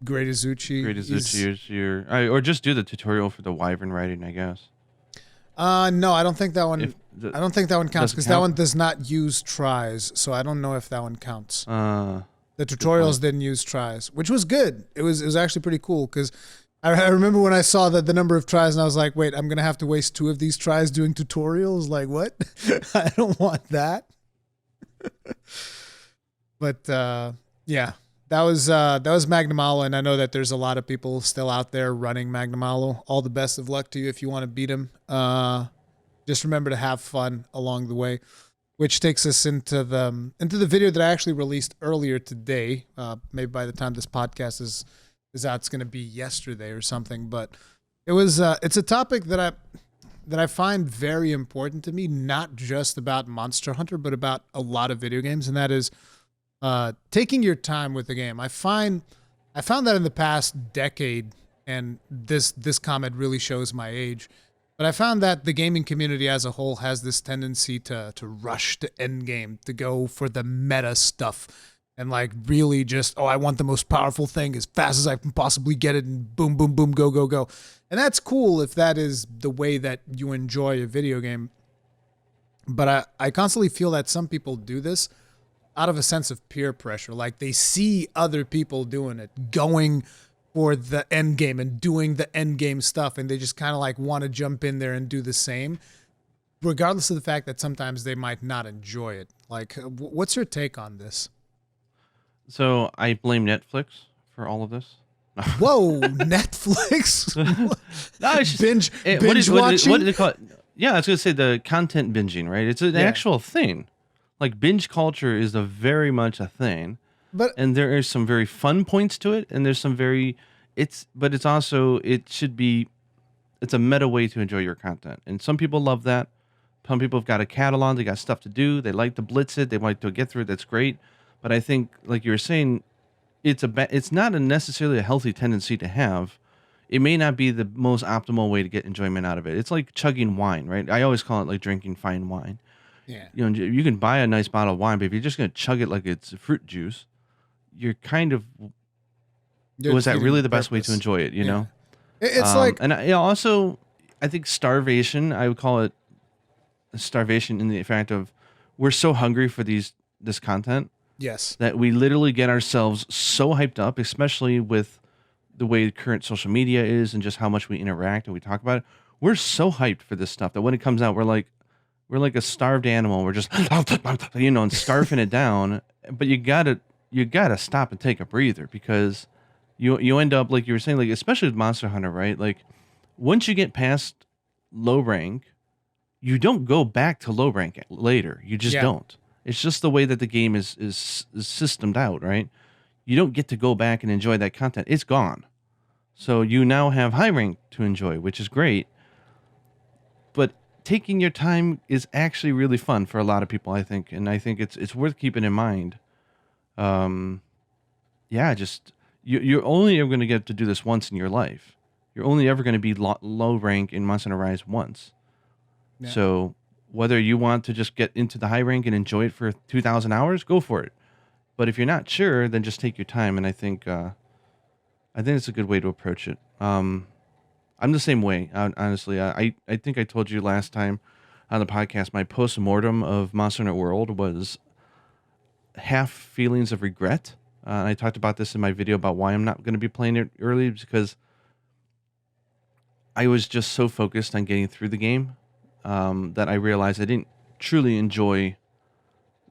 Great Azuchi. Great Azuchi or just do the tutorial for the wyvern riding, I guess. No, I don't think that one. I don't think that one counts because that one does not use tries. So I don't know if that one counts. The tutorials didn't use tries, which was good. It was actually pretty cool because I remember when I saw that the number of tries and I was like, wait, I'm going to have to waste 2 of these tries doing tutorials? Like, what? I don't want that. But yeah, that was Magnamalo, and I know that there's a lot of people still out there running Magnamalo. All the best of luck to you if you want to beat him. Just remember to have fun along the way. Which takes us into the video that I actually released earlier today. Maybe by the time this podcast is out, it's going to be yesterday or something. But it's a topic that I find very important to me, not just about Monster Hunter, but about a lot of video games, and that is taking your time with the game. I found that in the past decade, and this comment really shows my age. But I found that the gaming community as a whole has this tendency to rush to endgame, to go for the meta stuff, and like really just, I want the most powerful thing as fast as I can possibly get it, and boom, boom, boom, go, go, go. And that's cool if that is the way that you enjoy a video game. But I constantly feel that some people do this out of a sense of peer pressure. Like they see other people doing it, going for the end game and doing the end game stuff, and they just kind of like want to jump in there and do the same, regardless of the fact that sometimes they might not enjoy it. Like, what's your take on this? So I blame Netflix for all of this. Whoa, Netflix? No, it's just, binge what do watching? they call it? Yeah, I was gonna say the content binging, right? It's an Yeah. actual thing. Like binge culture is a very much a thing, But and there are some very fun points to it, and there's some very but it's also it should be it's a meta way to enjoy your content, and some people love that. Some people have got a catalog, they got stuff to do, they like to blitz it, they like to get through it. That's great, but I think, like you were saying, it's not necessarily a healthy tendency to have. It may not be the most optimal way to get enjoyment out of it. It's like chugging wine, right? I always call it like drinking fine wine. yeah, You know, you can buy a nice bottle of wine, but if you're just going to chug it like it's fruit juice, you're kind of you're was that defeating really the the best way to purpose. enjoy it? You Yeah. know, It's like, and also I think starvation. I would call it starvation in the fact of we're so hungry for this content yes. that we literally get ourselves so hyped up, especially with the way current social media is and just how much we interact and we talk about it. We're so hyped for this stuff that when it comes out, we're like a starved animal. We're just you know and scarfing it down. But you gotta stop and take a breather because you end up like you were saying, like especially with Monster Hunter, right? Like once you get past low rank, you don't go back to low rank later. You just Yeah. don't. It's just the way that the game is systemed out, right? You don't get to go back and enjoy that content. It's gone. So you now have high rank to enjoy, which is great. But taking your time is actually really fun for a lot of people, I think, and I think it's worth keeping in mind. Um, yeah, just you're only ever going to get to do this once in your life. You're only ever going to be low rank in Monster Hunter Rise once. Yeah. So whether you want to just get into the high rank and enjoy it for 2,000 hours, go for it. But if you're not sure, then just take your time. And I think it's a good way to approach it. I'm the same way, honestly. I think I told you last time on the podcast, my post mortem of Monster Hunter World was half feelings of regret. And I talked about this in my video about why I'm not going to be playing it early because I was just so focused on getting through the game that I realized I didn't truly enjoy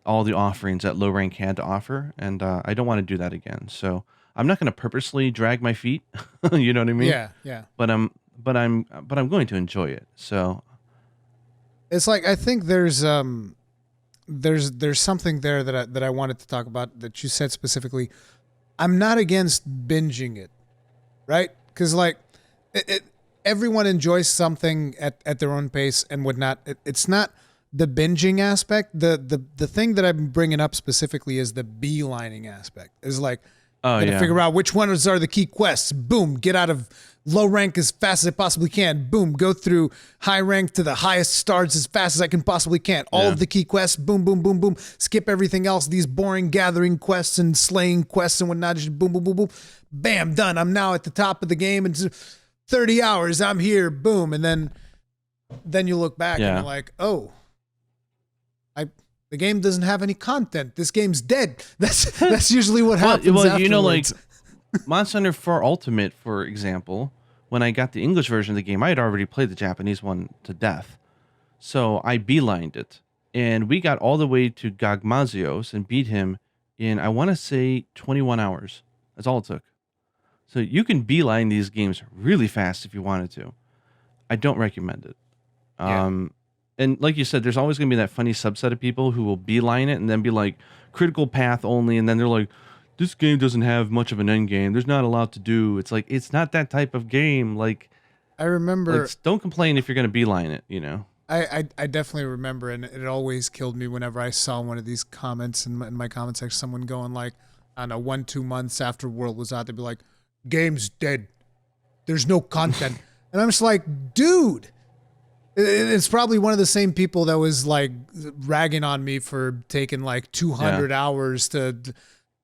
all the offerings that low rank had to offer, and I don't want to do that again. So I'm not going to purposely drag my feet. You know what I mean? Yeah. Yeah. But I'm going to enjoy it. So It's like, I think there's something there that I wanted to talk about that you said specifically. I'm not against binging it, right? Because like everyone enjoys something at their own pace and whatnot. It's not the binging aspect. The thing that I'm bringing up specifically is the beelining aspect. Is like, oh gotta yeah, figure out which ones are the key quests. Boom, get out of low rank as fast as I possibly can. Boom, go through high rank to the highest stars as fast as I can possibly can. All Yeah. of the key quests. Boom, boom, boom, boom. Skip everything else. These boring gathering quests and slaying quests and whatnot. Just boom, boom, boom, boom. Bam, done. I'm now at the top of the game. And 30 hours. I'm here. Boom, and then you look back and Yeah. you're like, oh, the game doesn't have any content. This game's dead. That's usually what happens. well, you know, like afterwards. Monster Hunter 4 Ultimate, for example, when I got the English version of the game, I had already played the Japanese one to death. So I beelined it. And we got all the way to Gagmazios and beat him in, I want to say, 21 hours. That's all it took. So you can beeline these games really fast if you wanted to. I don't recommend it. Yeah. And like you said, there's always going to be that funny subset of people who will beeline it and then be like, critical path only. And then they're like, this game doesn't have much of an end game. There's not a lot to do. It's like, it's not that type of game. Like, I remember. like don't complain if you're going to beeline it, you know? I definitely remember, and it always killed me whenever I saw one of these comments in my comment section, someone going like, I don't know, 1-2 months after World was out, they'd be like, game's dead. There's no content. And I'm just like, dude, it's probably one of the same people that was like ragging on me for taking like 200 hours to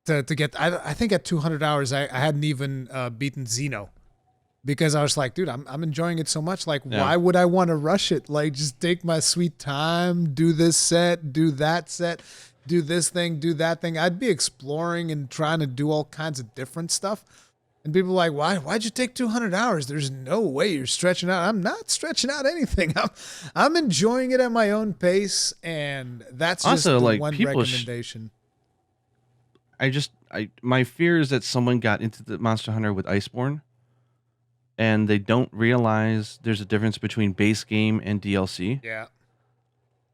get. I think at 200 hours, I hadn't even beaten Xeno. Because I was like, dude, I'm enjoying it so much. Like, why would I want to rush it? Like, just take my sweet time, do this set, do that set, do this thing, do that thing. I'd be exploring and trying to do all kinds of different stuff. And people are like, why'd you take 200 hours? There's no way you're stretching out. I'm not stretching out anything. I'm enjoying it at my own pace. And that's just Also, the like, one people recommendation. my fear is that someone got into the Monster Hunter with Iceborne and they don't realize there's a difference between base game and DLC. Yeah.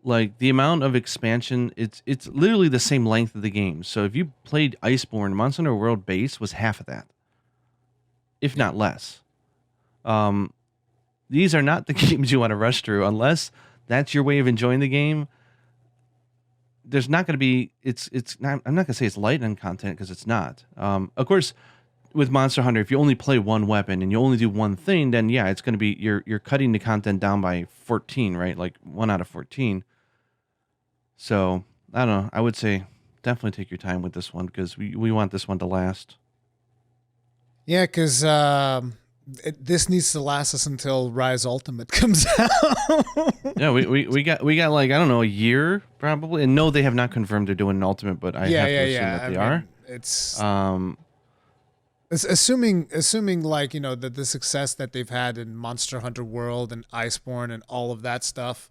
Like the amount of expansion, it's literally the same length of the game. So if you played Iceborne, Monster Hunter World base was half of that, if not less. These are not the games you want to rush through unless that's your way of enjoying the game. There's not going to be it's not, I'm not going to say it's light on content because it's not. Of course, with Monster Hunter, if you only play one weapon and you only do one thing, then yeah, it's going to be you're cutting the content down by 14, right? Like 1 out of 14. So I don't know. I would say definitely take your time with this one because we want this one to last. Yeah, because this needs to last us until Rise Ultimate comes out. Yeah, we got like I don't know a year probably, and no, they have not confirmed they're doing an Ultimate, but I have to assume that they are. It's assuming like that the success that they've had in Monster Hunter World and Iceborne and all of that stuff.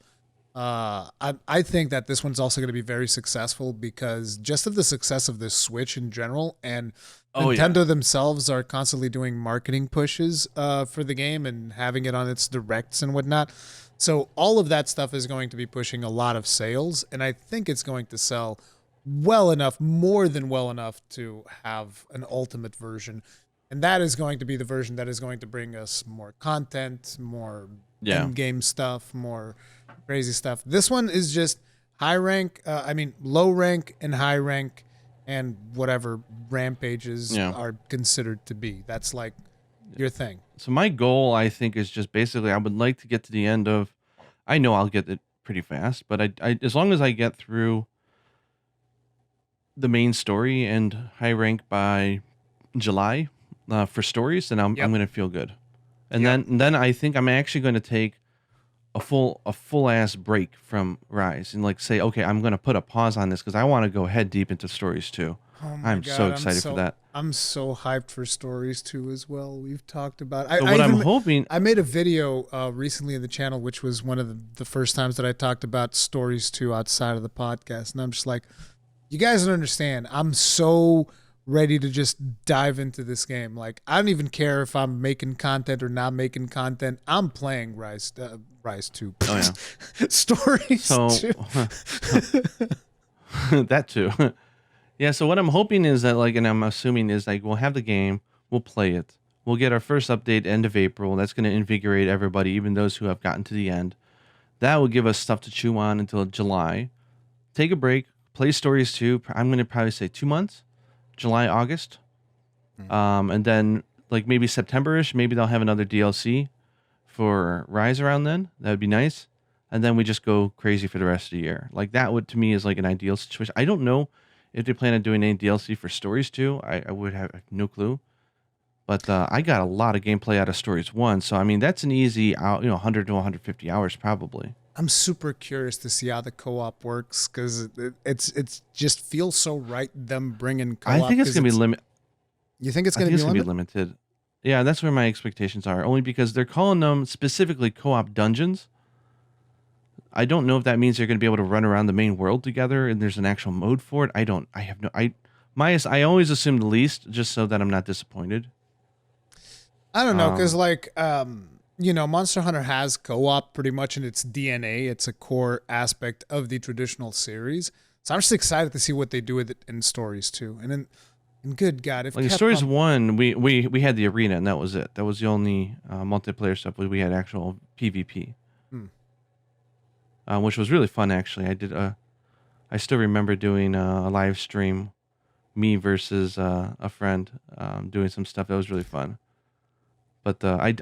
I think that this one's also going to be very successful because just of the success of the Switch in general, and Nintendo themselves are constantly doing marketing pushes for the game and having it on its directs and whatnot. So all of that stuff is going to be pushing a lot of sales, and I think it's going to sell well enough, more than well enough to have an ultimate version. And that is going to be the version that is going to bring us more content, more in-game stuff, more crazy stuff. This one is just low rank and high rank and whatever rampages are considered to be. That's like your thing. So my goal, I think, is just basically I would like to get to the end of, I know I'll get it pretty fast, but I as long as I get through the main story and high rank by July for stories, then I'm going to feel good. And then I think I'm actually going to take a full ass break from Rise and like say, okay, I'm going to put a pause on this because I want to go head deep into stories too. Oh I'm God, so excited for that. I'm so hyped for stories too as well. We've talked about. I'm hoping. I made a video recently in the channel, which was one of the first times that I talked about stories too outside of the podcast, and I'm just like, you guys don't understand. I'm so ready to just dive into this game. Like, I don't even care if I'm making content or not making content. I'm playing Rise 2. Oh yeah, stories. So 2. that too. Yeah. So what I'm hoping is that like, and I'm assuming is like, we'll have the game, we'll play it, we'll get our first update end of April. That's going to invigorate everybody, even those who have gotten to the end. That will give us stuff to chew on until July. Take a break. Play stories 2. I'm going to probably say 2 months, July, August. And then like maybe September-ish, maybe they'll have another DLC for Rise around then. That would be nice. And then we just go crazy for the rest of the year. Like that would, to me, is like an ideal situation. I don't know if they plan on doing any DLC for stories 2. I would have no clue. But I got a lot of gameplay out of stories 1. So, I mean, that's an easy, 100 to 150 hours probably. I'm super curious to see how the co-op works because it's just feels so right them bringing co-op. I think it's gonna be limited. You think it's gonna be limited? Yeah, that's where my expectations are. Only because they're calling them specifically co-op dungeons. I don't know if that means they're gonna be able to run around the main world together and there's an actual mode for it. I always assume the least just so that I'm not disappointed. I don't know because Monster Hunter has co-op pretty much in its DNA. It's a core aspect of the traditional series. So I'm just excited to see what they do with it in stories 2. And good God, if like stories 1, we had the arena and that was it. That was the only multiplayer stuff. We had actual PvP, which was really fun actually. I still remember doing a live stream, me versus a friend doing some stuff. That was really fun. But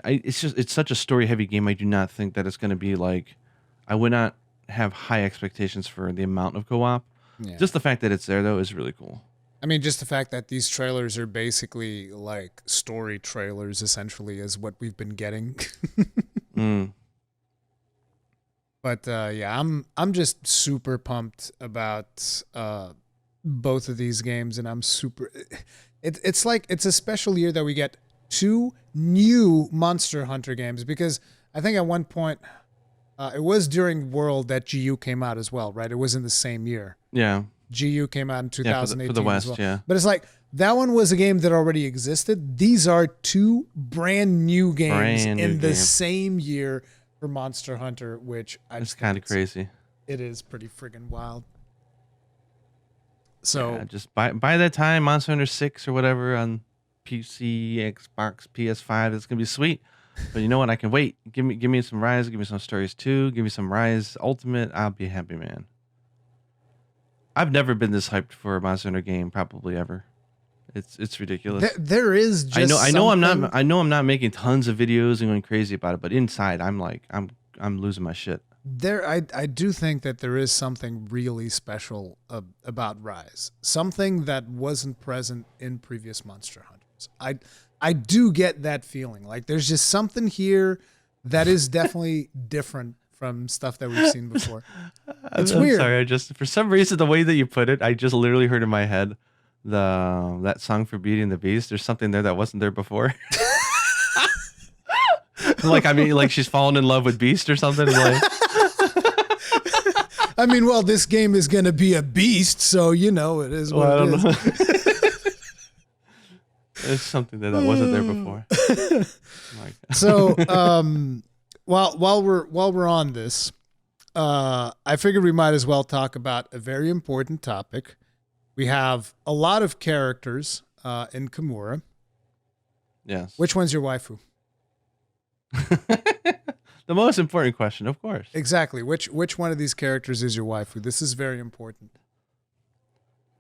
it's such a story heavy game. I do not think that it's going to be like, I would not have high expectations for the amount of co-op. Yeah. Just the fact that it's there though is really cool. I mean, just the fact that these trailers are basically like story trailers essentially is what we've been getting. But I'm just super pumped about both of these games, and I'm super. It's like it's a special year that we get 2 new Monster Hunter games because I think at one point it was during World that GU came out as well, right? It was in the same year. Yeah. GU came out in 2018 for the West, as well. yeah. But it's like That one was a game that already existed. These are two brand new games in the same year for Monster Hunter, which it's kind of crazy. It is pretty friggin' wild. So yeah, just by that time, Monster Hunter 6 or whatever on PC, Xbox, PS5, it's gonna be sweet. But you know what? I can wait. Give me some Rise. Give me some Stories 2. Give me some Rise Ultimate. I'll be happy, man. I've never been this hyped for a Monster Hunter game, probably ever. It's ridiculous. There is just I know I'm not making tons of videos and going crazy about it, but inside I'm like I'm losing my shit. I do think that there is something really special about Rise. Something that wasn't present in previous Monster Hunters. I do get that feeling. Like there's just something here that is definitely different from stuff that we've seen before. It's weird. Sorry, I just for some reason the way that you put it, I just literally heard in my head that song for Beauty and the Beast. There's something there that wasn't there before. Like I mean, like she's fallen in love with Beast or something. Like, I mean, well, this game is going to be a beast, so you know it is what it is. There's something there that wasn't there before. So, while we're on this, I figured we might as well talk about a very important topic. We have a lot of characters in Kimura. Yes. Which one's your waifu? The most important question, of course. Exactly. Which one of these characters is your waifu? This is very important.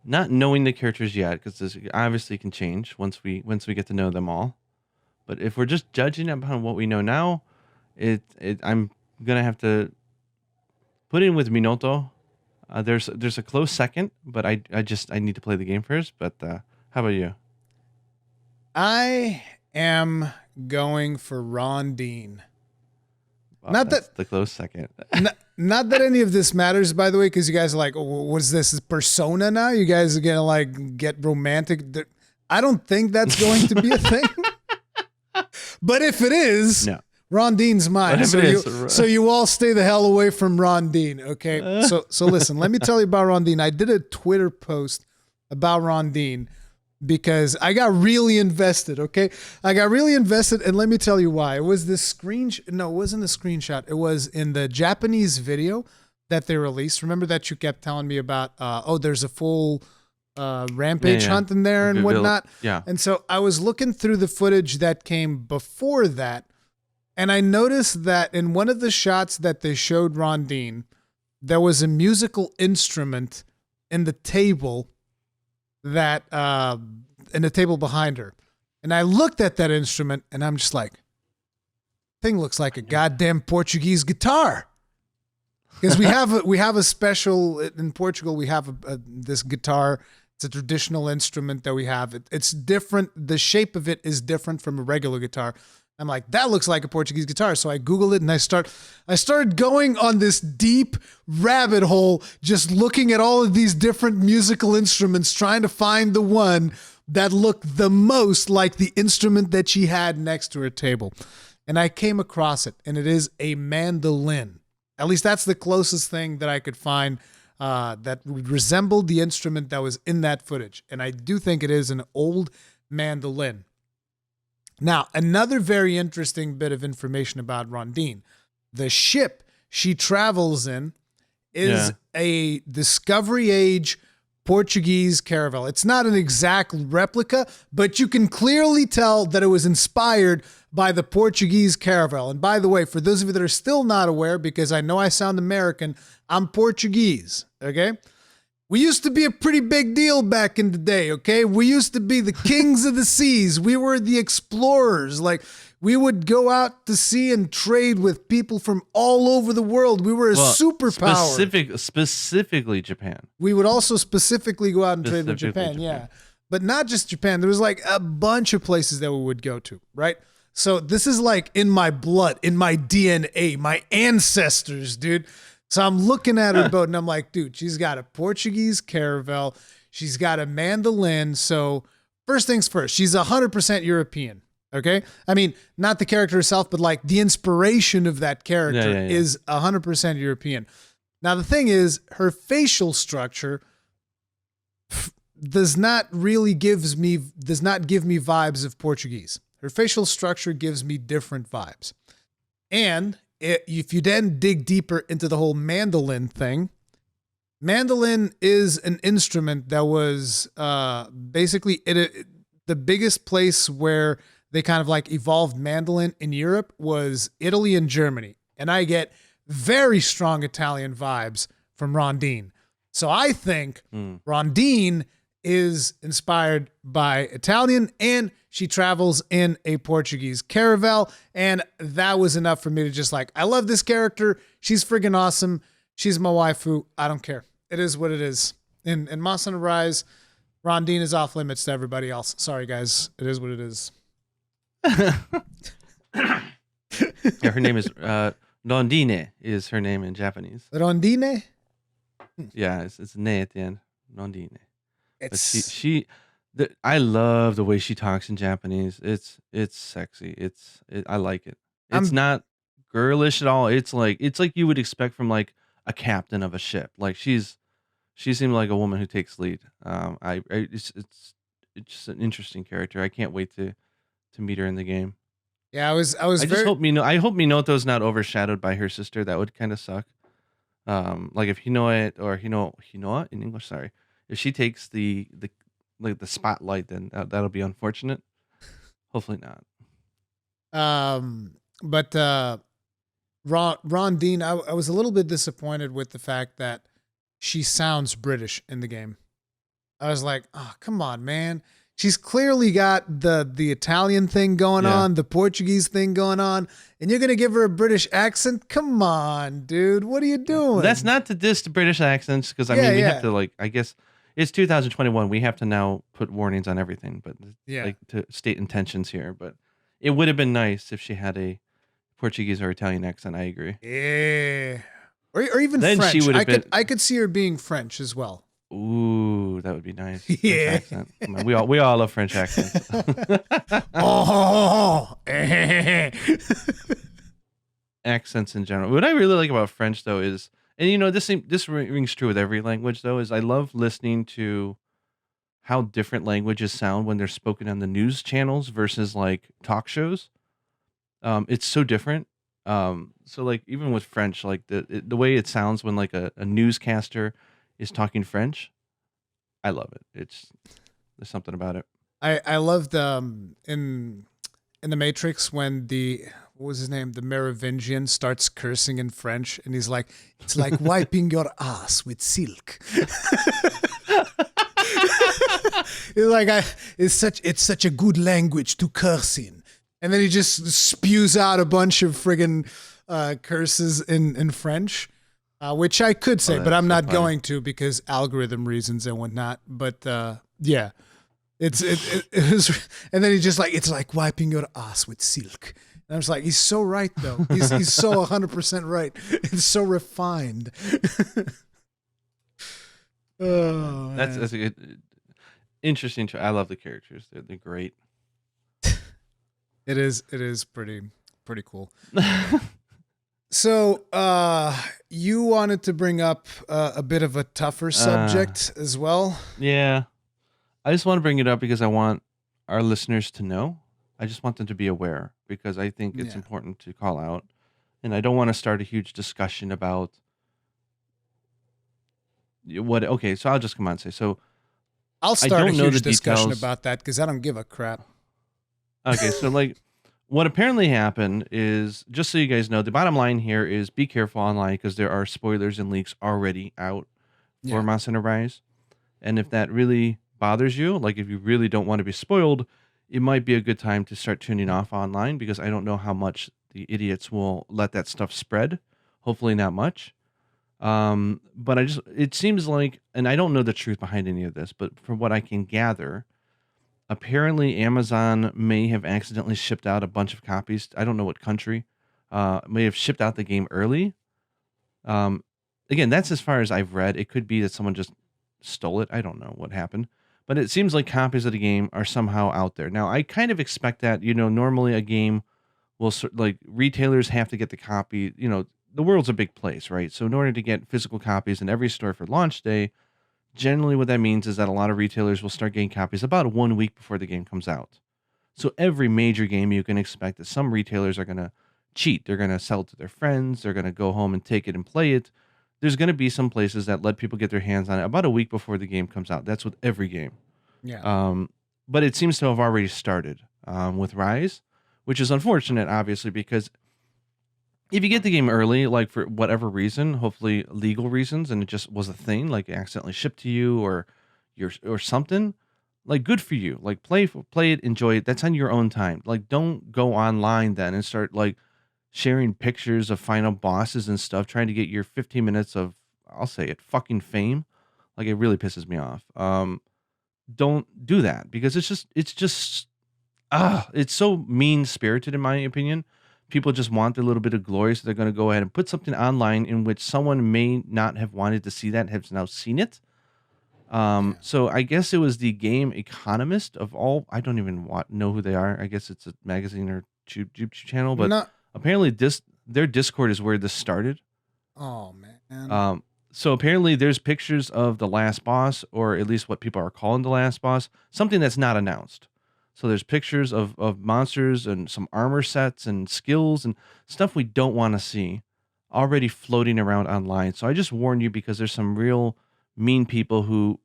Not knowing the characters yet, because this obviously can change once we get to know them all. But if we're just judging upon what we know now, I'm gonna have to put in with Minoto. There's a close second, but I need to play the game first. But how about you? I am going for Rondine. Well, not that the close second. not that any of this matters, by the way, because you guys are like, oh, what is this? Is Persona now? You guys are gonna like get romantic. I don't think that's going to be a thing. But if it is, no. Rondine's mine. So you all stay the hell away from Rondine, okay? So listen, let me tell you about Rondine. I did a Twitter post about Rondine because I got really invested, okay? I got really invested, and let me tell you why. It was this no, it wasn't a screenshot. It was in the Japanese video that they released. Remember that you kept telling me about, there's a full rampage hunt in there and whatnot? Yeah. And so I was looking through the footage that came before that, and I noticed that in one of the shots that they showed Rondine, there was a musical instrument in the table that in the table behind her. And I looked at that instrument and I'm just like, thing looks like a goddamn Portuguese guitar. Because we have a special in Portugal, we have this guitar. It's a traditional instrument that we have. It's different. The shape of it is different from a regular guitar. I'm like, that looks like a Portuguese guitar. So I Googled it and I started going on this deep rabbit hole, just looking at all of these different musical instruments, trying to find the one that looked the most like the instrument that she had next to her table. And I came across it, and it is a mandolin. At least that's the closest thing that I could find that resembled the instrument that was in that footage. And I do think it is an old mandolin. Now, another very interesting bit of information about Rondine. The ship she travels in is a Discovery Age Portuguese caravel. It's not an exact replica, but you can clearly tell that it was inspired by the Portuguese caravel. And by the way, for those of you that are still not aware, because I know I sound American, I'm Portuguese, okay? We used to be a pretty big deal back in the day, okay? We used to be the kings of the seas. We were the explorers. Like, we would go out to sea and trade with people from all over the world. We were a superpower. Specifically Japan. We would also specifically go out and trade with Japan, yeah. But not just Japan. There was like a bunch of places that we would go to, right? So this is like in my blood, in my DNA, my ancestors, dude. So I'm looking at her boat and I'm like, dude, she's got a Portuguese caravel. She's got a mandolin. So first things first, she's 100% European. Okay. I mean, not the character herself, but like the inspiration of that character is 100% European. Now, the thing is, her facial structure, does not give me vibes of Portuguese. Her facial structure gives me different vibes. And if you then dig deeper into the whole mandolin thing, mandolin is an instrument that was basically the biggest place where they kind of like evolved mandolin in Europe was Italy and Germany. And I get very strong Italian vibes from Rondine. So I think Rondine is inspired by Italian, and she travels in a Portuguese caravel. And that was enough for me to just like, I love this character. She's friggin' awesome. She's my waifu. I don't care. It is what it is. In Masana Rise, Rondine is off limits to everybody else. Sorry, guys. It is what it is. Yeah, her name is Rondine is her name in Japanese. Rondine? Yeah, it's ne at the end. Rondine. It's I love the way she talks in Japanese. It's sexy. I like it. It's not girlish at all. It's like you would expect from like a captain of a ship. Like she seemed like a woman who takes lead. It's just an interesting character. I can't wait to meet her in the game. Yeah, I just hope Minato's not overshadowed by her sister. That would kind of suck. Like if Hinoa in English, sorry. If she takes the spotlight, then that'll be unfortunate. Hopefully not. But Rondine, I was a little bit disappointed with the fact that she sounds British in the game. I was like, oh, come on, man. She's clearly got the Italian thing going on, the Portuguese thing going on, and you're going to give her a British accent? Come on, dude. What are you doing? That's not to diss the British accents, because we have to, like, I guess it's 2021. We have to now put warnings on everything, but like to state intentions here. But it would have been nice if she had a Portuguese or Italian accent. I agree. Yeah. Or even then French. She would have been... I could see her being French as well. Ooh, that would be nice. Yeah. French accent. Come on, we all love French accents. Accents in general. What I really like about French though is, and this rings true with every language though, is I love listening to how different languages sound when they're spoken on the news channels versus like talk shows. It's so different. So like even with French, like the way it sounds when like a newscaster is talking French, I love it. There's something about it. I loved in the Matrix when what was his name? The Merovingian starts cursing in French, and he's like, "It's like wiping your ass with silk." He's like, it's such a good language to curse in, and then he just spews out a bunch of friggin' curses in French. Which I could say, but I'm not going to because algorithm reasons and whatnot. But yeah, it was, and then he's just like, it's like wiping your ass with silk. And I was like, he's so right though. He's so 100% right. It's so refined. Oh, that's a good, interesting. I love the characters. They're great. It is pretty cool. So, you wanted to bring up a bit of a tougher subject as well? Yeah. I just want to bring it up because I want our listeners to know. I just want them to be aware because I think it's important to call out. And I don't want to start a huge discussion about what. Okay, so I'll just come on and say. So, I'll start a huge discussion about that because I don't give a crap. Okay, so like... What apparently happened is, just so you guys know, the bottom line here is be careful online because there are spoilers and leaks already out for Masana Rise. And if that really bothers you, like if you really don't want to be spoiled, it might be a good time to start tuning off online because I don't know how much the idiots will let that stuff spread. Hopefully not much. But it seems like, and I don't know the truth behind any of this, but from what I can gather, apparently Amazon may have accidentally shipped out a bunch of copies. I don't know what country. May have shipped out the game early. Again, that's as far as I've read. It could be that someone just stole it. I don't know what happened. But it seems like copies of the game are somehow out there. Now, I kind of expect that, normally a game will, like, retailers have to get the copy. The world's a big place, right? So in order to get physical copies in every store for launch day, Generally, what that means is that a lot of retailers will start getting copies about 1 week before the game comes out. So every major game, you can expect that some retailers are going to cheat. They're going to sell it to their friends. They're going to go home and take it and play it. There's going to be some places that let people get their hands on it about a week before the game comes out. That's with every game. Yeah. But it seems to have already started with Rise, which is unfortunate, obviously, because if you get the game early, like for whatever reason, hopefully legal reasons, and it just was a thing, like it accidentally shipped to you or something, like good for you. Like play it, enjoy it. That's on your own time. Like don't go online then and start like sharing pictures of final bosses and stuff, trying to get your 15 minutes of, I'll say it, fucking fame. Like it really pisses me off. Don't do that because it's so mean spirited in my opinion. People just want their little bit of glory, so they're going to go ahead and put something online in which someone may not have wanted to see that has now seen it. Yeah. So I guess it was the Game Economist of all. I don't even know who they are. I guess it's a magazine or YouTube channel, but No. apparently their Discord is where this started. Oh man. So apparently there's pictures of the last boss, or at least what people are calling the last boss, something that's not announced. So there's pictures of monsters and some armor sets and skills and stuff we don't want to see already floating around online. So I just warn you because there's some real mean people who,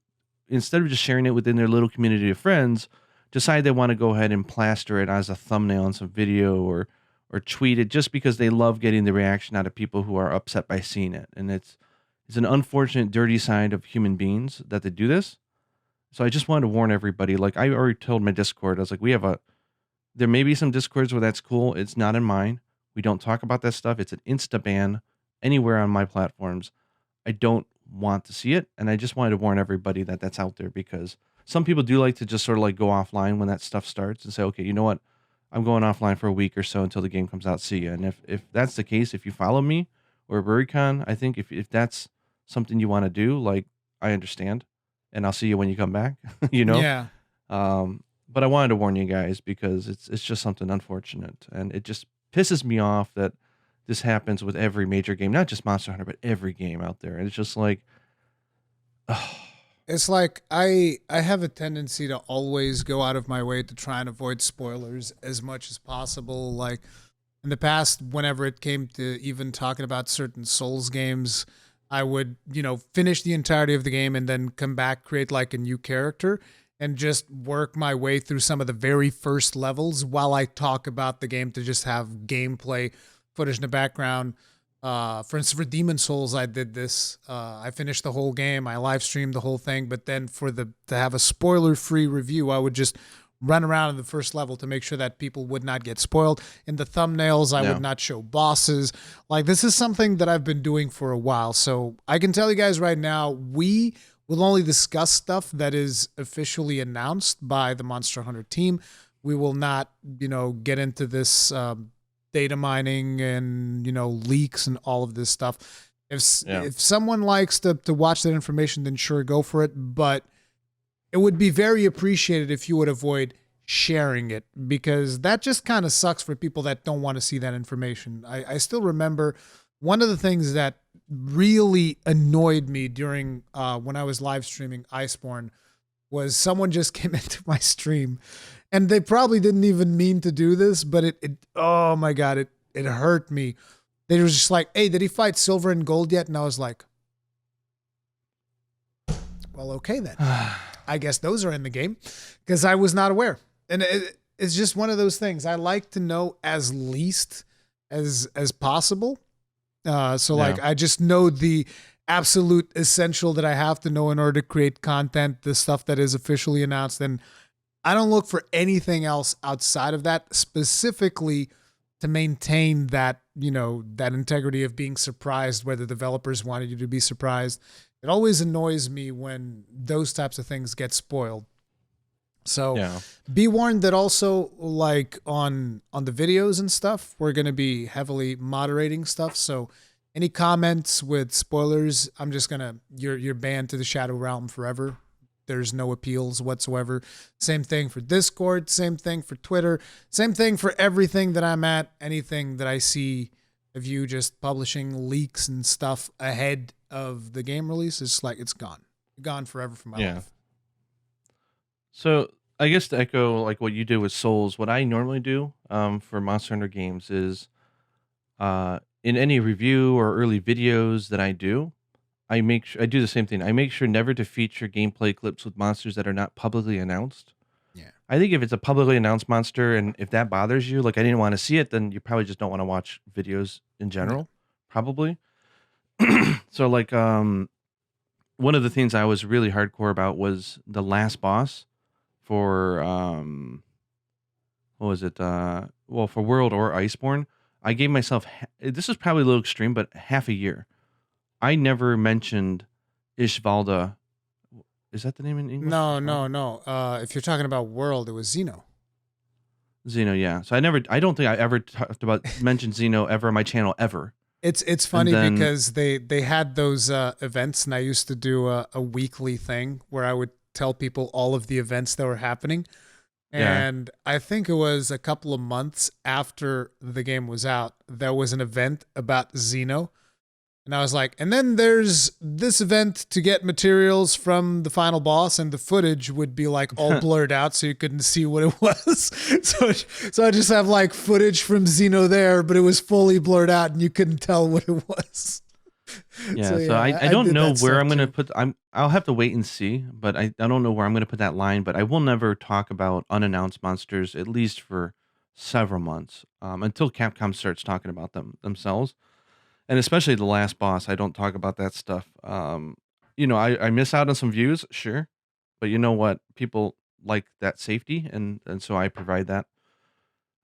instead of just sharing it within their little community of friends, decide they want to go ahead and plaster it as a thumbnail on some video or tweet it just because they love getting the reaction out of people who are upset by seeing it. And it's an unfortunate, dirty side of human beings that they do this. So I just wanted to warn everybody. Like I already told my Discord, I was like, there may be some Discords where that's cool. It's not in mine. We don't talk about that stuff. It's an insta ban anywhere on my platforms. I don't want to see it. And I just wanted to warn everybody that that's out there because some people do like to just sort of like go offline when that stuff starts and say, okay, you know what? I'm going offline for a week or so until the game comes out. See ya. And if that's the case, if you follow me or Rurikhan, I think if that's something you want to do, like I understand, and I'll see you when you come back, you know? Yeah. But I wanted to warn you guys because it's just something unfortunate. And it just pisses me off that this happens with every major game, not just Monster Hunter, but every game out there. And it's just like, It's like I have a tendency to always go out of my way to try and avoid spoilers as much as possible. Like in the past, whenever it came to even talking about certain Souls games, I would, finish the entirety of the game and then come back, create like a new character and just work my way through some of the very first levels while I talk about the game to just have gameplay footage in the background. For instance, for Demon Souls, I did this. I finished the whole game. I live streamed the whole thing, but then to have a spoiler-free review, I would just run around in the first level to make sure that people would not get spoiled. In the thumbnails, I would not show bosses. Like, this is something that I've been doing for a while. So I can tell you guys right now, we will only discuss stuff that is officially announced by the Monster Hunter team. We will not, get into this data mining and, leaks and all of this stuff. If someone likes to watch that information, then sure, go for it. But it would be very appreciated if you would avoid sharing it because that just kind of sucks for people that don't want to see that information. I still remember one of the things that really annoyed me during when I was live streaming Iceborne was someone just came into my stream and they probably didn't even mean to do this, but it oh my God, it hurt me. They were just like, hey, did he fight Silver and Gold yet? And I was like, well, okay then. I guess those are in the game because I was not aware. And it's just one of those things. I like to know as least as possible. Like I just know the absolute essential that I have to know in order to create content, the stuff that is officially announced. And I don't look for anything else outside of that, specifically to maintain that, that integrity of being surprised, whether developers wanted you to be surprised. It always annoys me when those types of things get spoiled. So be warned that also like on the videos and stuff, we're going to be heavily moderating stuff. So any comments with spoilers, I'm just going to, you're banned to the Shadow Realm forever. There's no appeals whatsoever. Same thing for Discord, same thing for Twitter, same thing for everything that I'm at. Anything that I see of you just publishing leaks and stuff ahead of the game release, is like it's gone. gone forever from my Yeah. life. So I guess to echo like what you did with Souls, what I normally do for Monster Hunter games is in any review or early videos that I do, I do the same thing. I make sure never to feature gameplay clips with monsters that are not publicly announced. Yeah. I think if it's a publicly announced monster and if that bothers you, like I didn't want to see it, then you probably just don't want to watch videos in Yeah. general. Probably. So like one of the things I was really hardcore about was the last boss for what was it? Well, for World or Iceborne, I gave myself this is probably a little extreme, but half a year. I never mentioned Ishvalda. Is that the name in English? No, no, Ishvalda? no. If you're talking about World, it was Xeno. Xeno, yeah. So I don't think I ever talked about mentioned Xeno ever on my channel ever. It's And funny then because they had those events, and I used to do a weekly thing where I would tell people all of the events that were happening. yeah, And I think it was a couple of months after the game was out, there was an event about Xeno. And I was like, and then there's this event to get materials from the final boss, and the footage would be like all blurred out so you couldn't see what it was. So I just have like footage from Xeno there, but it was fully blurred out and you couldn't tell what it was. yeah. So So yeah, I don't did know that where stuff I'm gonna too. put. I'll have to wait and see, but I don't know where I'm gonna put that line. But I will never talk about unannounced monsters at least for several months until Capcom starts talking about them themselves. And especially the last boss, I don't talk about that stuff. I miss out on some views, sure, but you know what? People like that safety, and so I provide that.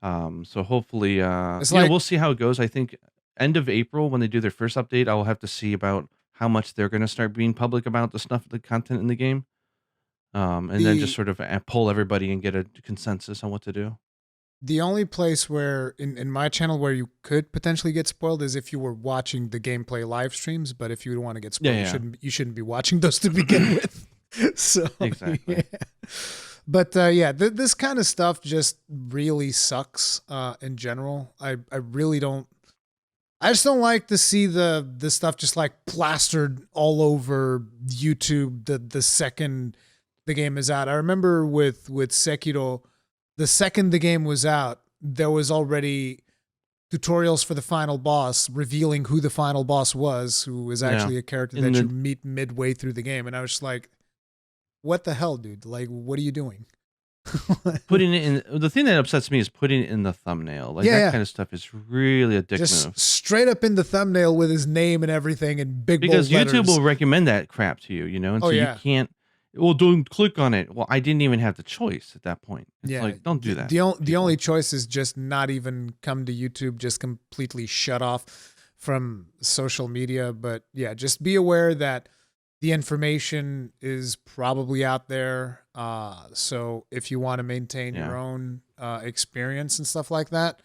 So hopefully, It's like we'll see how it goes. I think end of April when they do their first update, I'll have to see about how much they're going to start being public about the stuff, the content in the game, and then just the sort of poll everybody and get a consensus on what to do. the only place where in my channel where you could potentially get spoiled is if you were watching the gameplay live streams. But if you want to get Yeah, spoiled, yeah, you shouldn't be watching those to begin with. So yeah. exactly. But yeah, this kind of stuff just really sucks in general. I really don't. I just don't like to see the stuff just like plastered all over YouTube the second the game is out. I remember with Sekiro, the second the game was out, there was already tutorials for the final boss revealing who the final boss was, who is Yeah, actually a character in that you the meet midway through the game. And I was just like, what the hell, dude? Like, what are you doing? putting it in the thing that upsets me is putting it in the thumbnail. Like Yeah, that yeah. kind of stuff is really a dick Just move. straight up in the thumbnail with his name and everything in big Because bold YouTube letters. will recommend that crap to you, and Oh so you yeah. can't. Well, don't click on it. Well, I didn't even have the choice at that point. It's Yeah. like, don't do that, The only people. choice is just not even come to YouTube, just completely shut off from social media. But yeah, just be aware that the information is probably out there. So if you want to maintain Yeah, your own experience and stuff like that,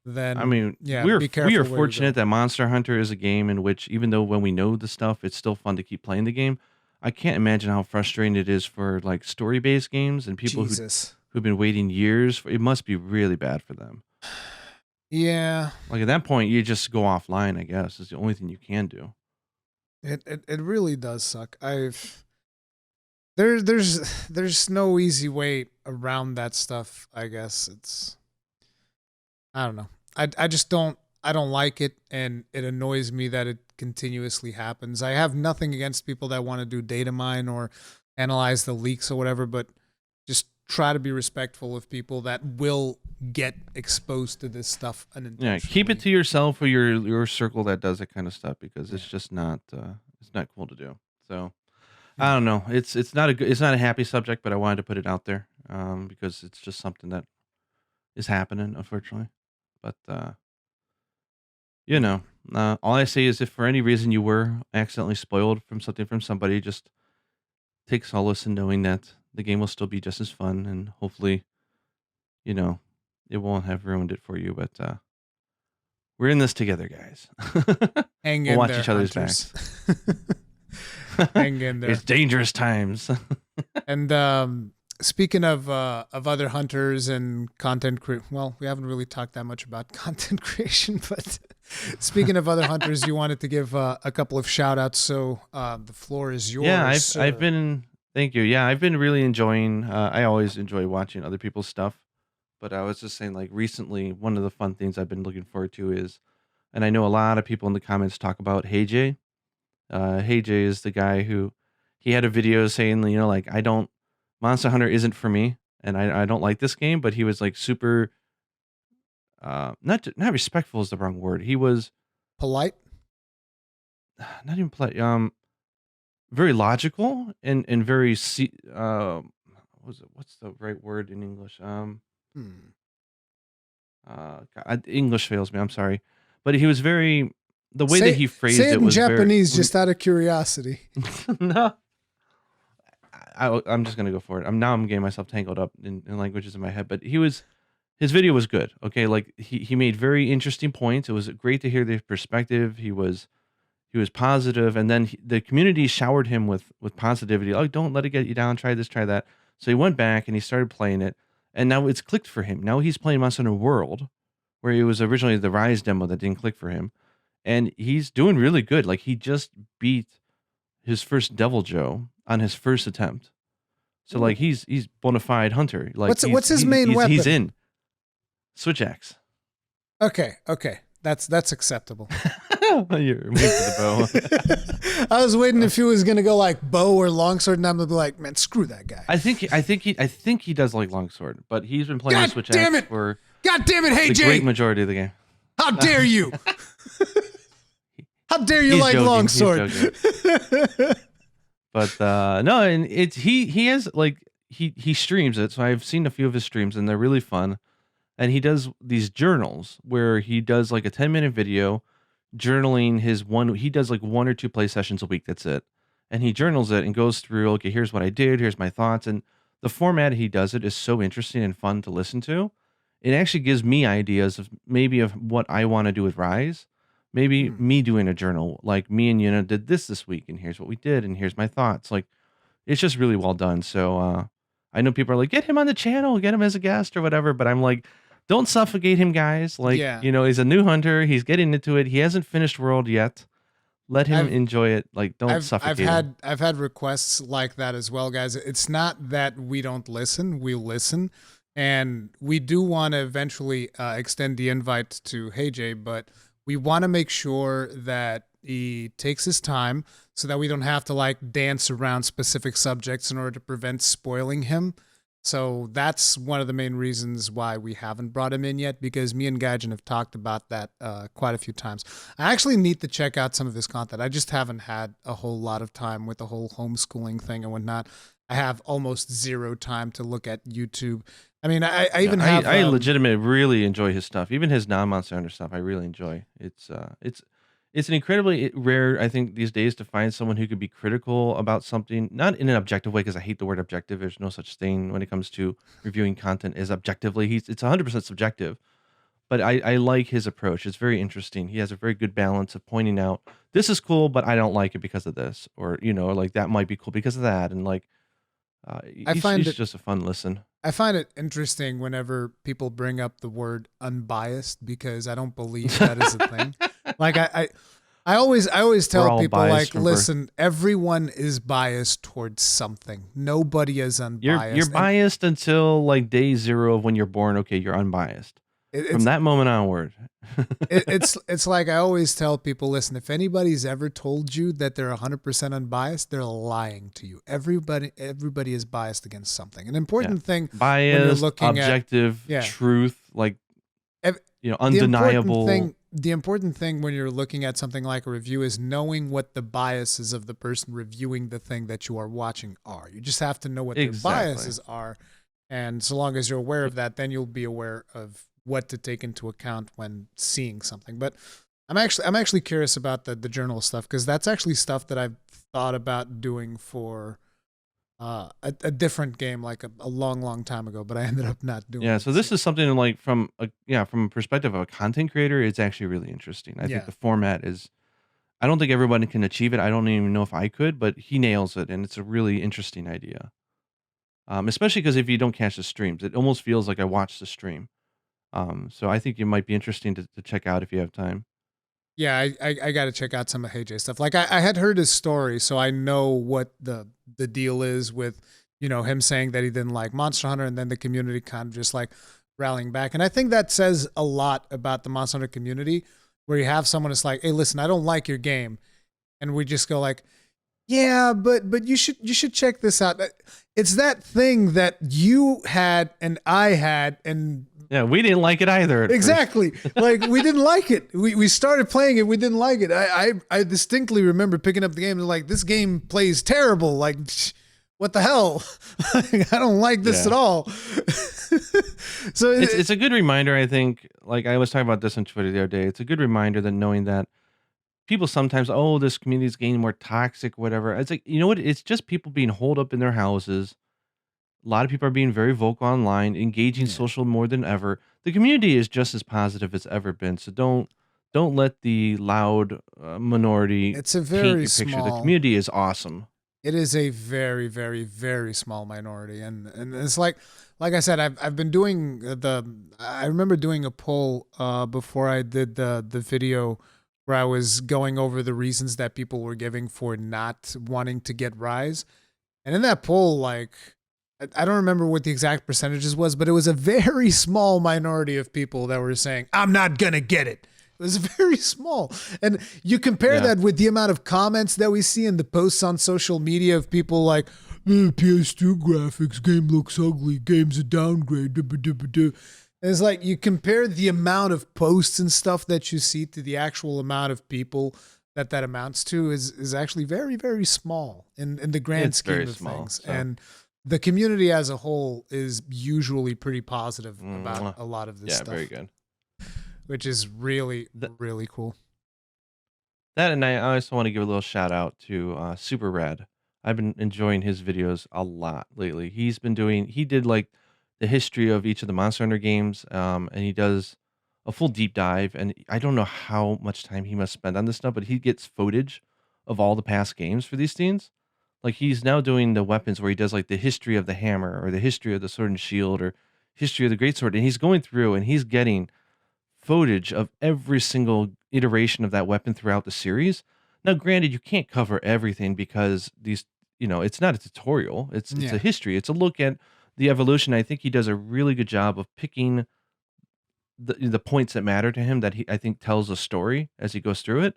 I then mean, yeah, we're be we are careful where you fortunate go. that Monster Hunter is a game in which, even though when we know the stuff, it's still fun to keep playing the game. I can't imagine how frustrating it is for like story based games and people Jesus. who've been waiting years. It must be really bad for them. Yeah, Like at that point, you just go offline. I guess is the only thing you can do. it really does suck. There's no easy way around that stuff. I guess it's I don't know. I just I don't like it, and it annoys me that it continuously happens. I have nothing against people that want to do data mine or analyze the leaks or whatever, but just try to be respectful of people that will get exposed to this stuff Yeah, keep it unintentionally. to yourself or your circle that does that kind of stuff because Yeah. it's just not it's not cool to do. So I Yeah. don't know. It's not a happy subject, but I wanted to put it out there because it's just something that is happening, unfortunately. But you Yeah. know, all I say is if for any reason you were accidentally spoiled from something from somebody, just take solace in knowing that the game will still be just as fun and hopefully, you know, it won't have ruined it for you. But we're in this together, guys. Hang We'll in watch there, each other's hunters. backs. Hang in It's there. dangerous times. And speaking of other hunters and content well, we haven't really talked that much about content creation, but Speaking of other hunters, you wanted to give a couple of shout outs. So the floor is Yeah, yours, I've sir. been thank you. Yeah, I've been really enjoying I always enjoy watching other people's stuff, but I was just saying like recently one of the fun things I've been looking forward to is and I know a lot of people in the comments talk about Hey Jay. Hey Jay is the guy who he had a video saying, you know, like I don't Monster Hunter isn't for me and I don't like this game, but he was like super not respectful is the wrong word. He was Polite. not even play very logical and very what's the right word in English? Hmm. English fails me. I'm sorry, but he was very the way that Say he say phrased it it in was very Japanese, just out of curiosity. no. I'm just gonna go for it. I'm getting myself tangled up in languages in my head, but his video was good. Okay, like he made very interesting points. It was great to hear their perspective. He was positive, and then the community showered him with positivity. Oh, don't let it get you down. Try this, try that. So he went back and he started playing it, and now it's clicked for him. Now he's playing Monster Hunter World, where it was originally the Rise demo that didn't click for him, and he's doing really good. Like he just beat his first Devil Joe on his first attempt. So like Ooh. he's bona fide hunter. Like What's his main he's weapon? in switch axe. Okay, that's acceptable. You're waiting for the bow. I was waiting if he was gonna go like bow or longsword, and I'm gonna be like, man, screw that guy. I think he does like longsword, but he's been playing God switch damn axe it! for God damn it! Hey the great Jay, majority of the game. how dare you? How dare you He's like joking. He's longsword? joking. But no, and it's he has like he streams it, so I've seen a few of his streams and they're really fun. And he does these journals where he does like a 10-minute video journaling his one he does like one or two play sessions a week, that's it. And he journals it and goes through, okay, here's what I did, here's my thoughts, and the format he does it is so interesting and fun to listen to. It actually gives me ideas of maybe of what I want to do with Rise. Maybe Hmm. me doing a journal, like me and Yuna did this week, and here's what we did, and here's my thoughts. Like it's just really well done. So I know people are like, get him on the channel, get him as a guest or whatever, but I'm like, don't suffocate him, guys. Like, Yeah, you know, he's a new hunter, he's getting into it, he hasn't finished World yet. Let him I've enjoy it. Like, don't I've suffocate him. had requests like that as well, guys. It's not that we don't listen; we listen, and we do want to eventually extend the invite to Hey Jay, but we want to make sure that he takes his time so that we don't have to like dance around specific subjects in order to prevent spoiling him. So that's one of the main reasons why we haven't brought him in yet, because me and Gaijin have talked about that quite a few times. I actually need to check out some of his content. I just haven't had a whole lot of time with the whole homeschooling thing and whatnot. I have almost zero time to look at YouTube. I mean, I Yeah, even have I legitimately really enjoy his stuff. Even his non-Monster Hunter stuff, I really enjoy. It's an incredibly rare, I think, these days to find someone who could be critical about something, not in an objective way, because I hate the word objective. There's no such thing when it comes to reviewing content as objectively. It's 100% subjective, but I like his approach. It's very interesting. He has a very good balance of pointing out this is cool, but I don't like it because of this, or you know, like that might be cool because of that, and like I find he's it just a fun listen. I find it interesting whenever people bring up the word unbiased, because I don't believe that is a thing. Like I always We're tell all people biased like, from birth. listen, everyone is biased towards something. Nobody is You're unbiased, and biased until like day zero of when you're born. Okay, you're unbiased it, from it's that moment onward. it's like I always tell people, listen, if anybody's ever told you that they're 100% unbiased, they're lying to you. Everybody is biased against something. An Yeah, important thing when you're biased, looking at objective, yeah, truth, like ev- you know, the important undeniable. thing the important thing when you're looking at something like a review is knowing what the biases of the person reviewing the thing that you are watching are. You just have to know what their Exactly. biases are, and so long as you're aware of that, then you'll be aware of what to take into account when seeing something. But I'm actually curious about the journal stuff, because that's actually stuff that I've thought about doing for a different game like a long time ago, but I ended up not doing Yeah, it. so this So is something like from a perspective of a content creator, it's actually really interesting. I think yeah, the format is I don't think everybody can achieve it. I don't even know if I could, but he nails it and it's a really interesting idea. Especially because if you don't catch the streams, it almost feels like I watched the stream. So I think it might be interesting to check out if you have time. Yeah, I got to check out some of HJ stuff. Like I had heard his story, so I know what the deal is with, him saying that he didn't like Monster Hunter, and then the community kind of just like rallying back. And I think that says a lot about the Monster Hunter community, where you have someone that's like, "Hey, listen, I don't like your game," and we just go like, "Yeah, but you should check this out." It's that thing that you had and I had, and Yeah, we didn't like it either. exactly. Like we didn't like it. We started playing it. We didn't like it. I distinctly remember picking up the game and like, this game plays terrible. Like, what the hell? I don't like this at all. So it's a good reminder, I think. Like I was talking about this on Twitter the other day. It's a good reminder that knowing that people sometimes, oh, this community is getting more toxic, whatever. It's like, you know what? It's just people being holed up in their houses. A lot of people are being very vocal online, engaging Yeah. social more than ever. The community is just as positive as ever been. So don't let the loud minority it's a paint very your picture. The small. community is awesome. It is a very, very, very small minority, and it's like I said, I've been doing I remember doing a poll before I did the video where I was going over the reasons that people were giving for not wanting to get Rise, and in that poll, like I don't remember what the exact percentages was, but it was a very small minority of people that were saying, "I'm not gonna get it." It was very small. And you compare Yeah. that with the amount of comments that we see in the posts on social media of people like, PS2 graphics, game looks ugly, game's a downgrade. Duh, duh, duh, duh, duh." And it's like you compare the amount of posts and stuff that you see to the actual amount of people that amounts to is actually very, very small in the grand It's scheme very of small, things. so. And the community as a whole is usually pretty positive about Mwah. a lot of this Yeah, stuff, very good. which is really, Th- really cool. That, and I also want to give a little shout out to SuperRAD. I've been enjoying his videos a lot lately. He did like the history of each of the Monster Hunter games, and he does a full deep dive. And I don't know how much time he must spend on this stuff, but he gets footage of all the past games for these scenes. Like he's now doing the weapons where he does like the history of the hammer or the history of the sword and shield or history of the greatsword, and he's going through and he's getting footage of every single iteration of that weapon throughout the series. Now, granted, you can't cover everything because it's not a tutorial. It's a Yeah. history. It's a look at the evolution. I think he does a really good job of picking the points that matter to him that he I think tells a story as he goes through it.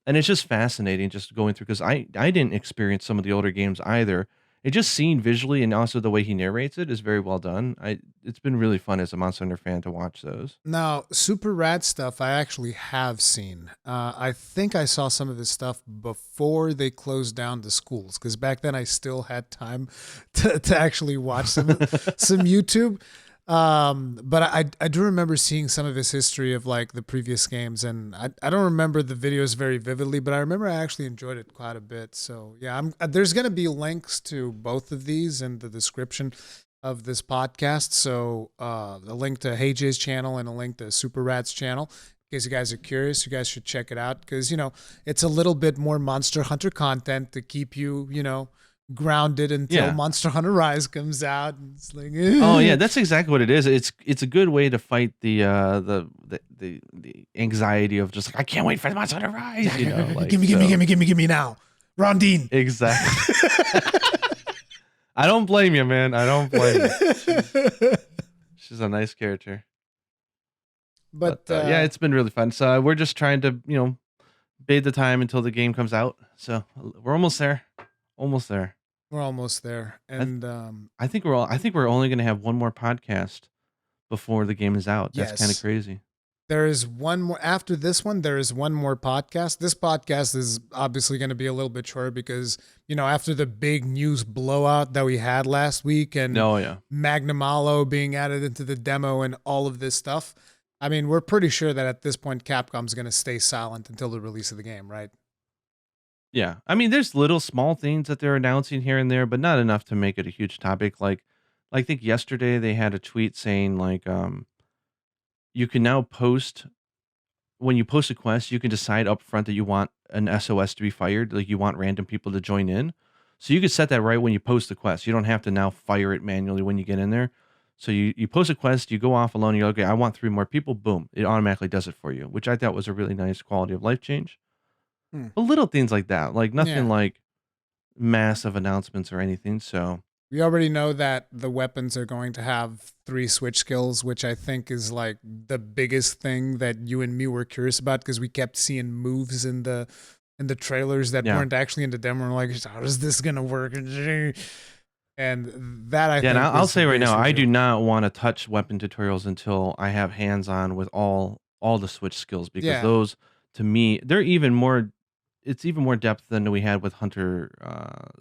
And it's just fascinating just going through because I didn't experience some of the older games either. It just seen visually and also the way he narrates it is very well done. It's been really fun as a Monster Hunter fan to watch those. Now, super rad stuff I actually have seen. I think I saw some of his stuff before they closed down the schools, because back then I still had time to actually watch some YouTube. But I do remember seeing some of his history of like the previous games, and I don't remember the videos very vividly, but I remember I actually enjoyed it quite a bit. So yeah, there's gonna be links to both of these in the description of this podcast. So a link to HJ's channel and a link to Super Rat's channel. In case you guys are curious, you guys should check it out, because it's a little bit more Monster Hunter content to keep you grounded until Yeah. Monster Hunter Rise comes out. And it's like, Oh yeah, that's exactly what it is. It's a good way to fight the anxiety of just like I can't wait for the Monster Hunter Rise. Like, gimme now, Rondine. Exactly. I don't blame you, man. I don't blame you. She's a nice character. But Yeah, it's been really fun. So we're just trying to bide the time until the game comes out. So we're almost there. Almost there. we're almost there, and I think we're only going to have one more podcast before the game is out. That's kind of Yes. crazy. there is one more after this one. There is one more podcast. This podcast is obviously going to be a little bit shorter because after the big news blowout that we had last week, and Oh yeah. Magnamalo being added into the demo and all of this stuff, I mean, we're pretty sure that at this point Capcom's going to stay silent until the release of the game, right? Yeah. I mean, there's little small things that they're announcing here and there, but not enough to make it a huge topic. Like I think yesterday they had a tweet saying like you can now post when you post a quest, you can decide up front that you want an SOS to be fired, like you want random people to join in. So you could set that right when you post the quest. You don't have to now fire it manually when you get in there. So you post a quest, you go off alone, you're like, okay, I want 3 more people, boom, it automatically does it for you, which I thought was a really nice quality of life change. Hmm. But little things like that, like nothing Yeah. like massive announcements or anything. So We already know that the weapons are going to have 3 switch skills, which I think is like the biggest thing that you and me were curious about because we kept seeing moves in the trailers that yeah. weren't actually in the demo. We're like, how is this gonna work? And that I Yeah, and think I'll was the say right biggest now, I do reveal. not want to touch weapon tutorials until I have hands-on with all the switch skills because Yeah, those to me they're even more. It's even more depth than we had with hunter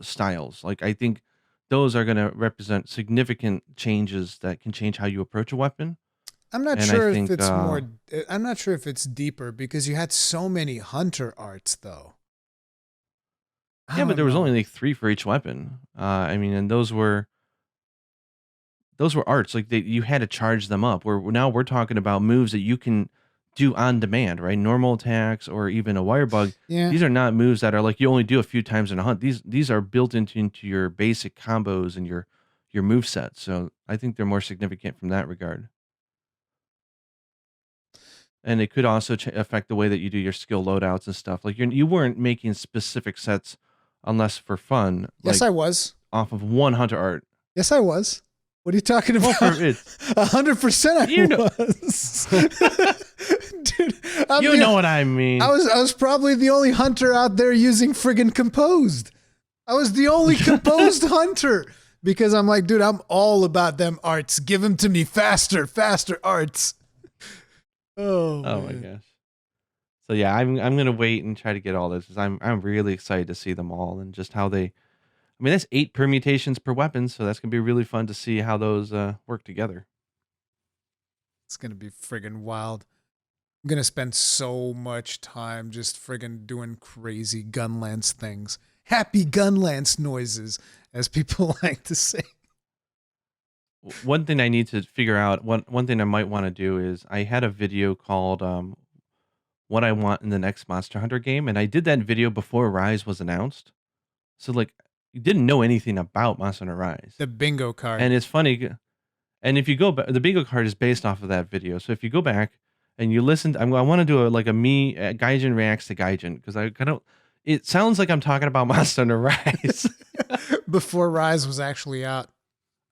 styles. Like I think those are going to represent significant changes that can change how you approach a weapon. I'm not And I sure if think it's more. I'm not sure if it's deeper because you had so many hunter arts though. I yeah, but don't there was only know. like 3 for each weapon. I mean, and those were arts, like, you had to charge them up, where now we're talking about moves that you can do on demand, right? Normal attacks or even a wire bug. Yeah, These are not moves that are like you only do a few times in a hunt. These are built into your basic combos and your move set. So I think they're more significant from that regard. And it could also affect the way that you do your skill loadouts and stuff. Like you weren't making specific sets unless for fun, yes, like I was. off of one hunter art. Yes, I was. What are you talking Well, about? for it, 100% you know, I was. Dude, you know what I I mean. was probably the only hunter out there using friggin' composed. I was the only composed hunter because I'm like, dude, I'm all about them arts. Give them to me faster, faster arts. Oh Oh my man. gosh. So yeah, I'm gonna wait and try to get all this 'cause I'm really excited to see them all and just how they. I mean, that's 8 permutations per weapon, so that's gonna be really fun to see how those work together. It's gonna be friggin' wild. I'm gonna spend so much time just friggin' doing crazy gunlance things. Happy gunlance noises, as people like to say. One thing I need to figure out, one thing I might want to do is I had a video called "What I Want in the Next Monster Hunter Game," and I did that video before Rise was announced. So like, you didn't know anything about Monster Hunter Rise, The bingo card. and it's funny. And if you go back, the bingo card is based off of that video. So if you go back and you listen, I want to do like a me Gaijin reacts to Gaijin because I kind of. It sounds like I'm talking about Monster Hunter Rise. Before Rise was actually out.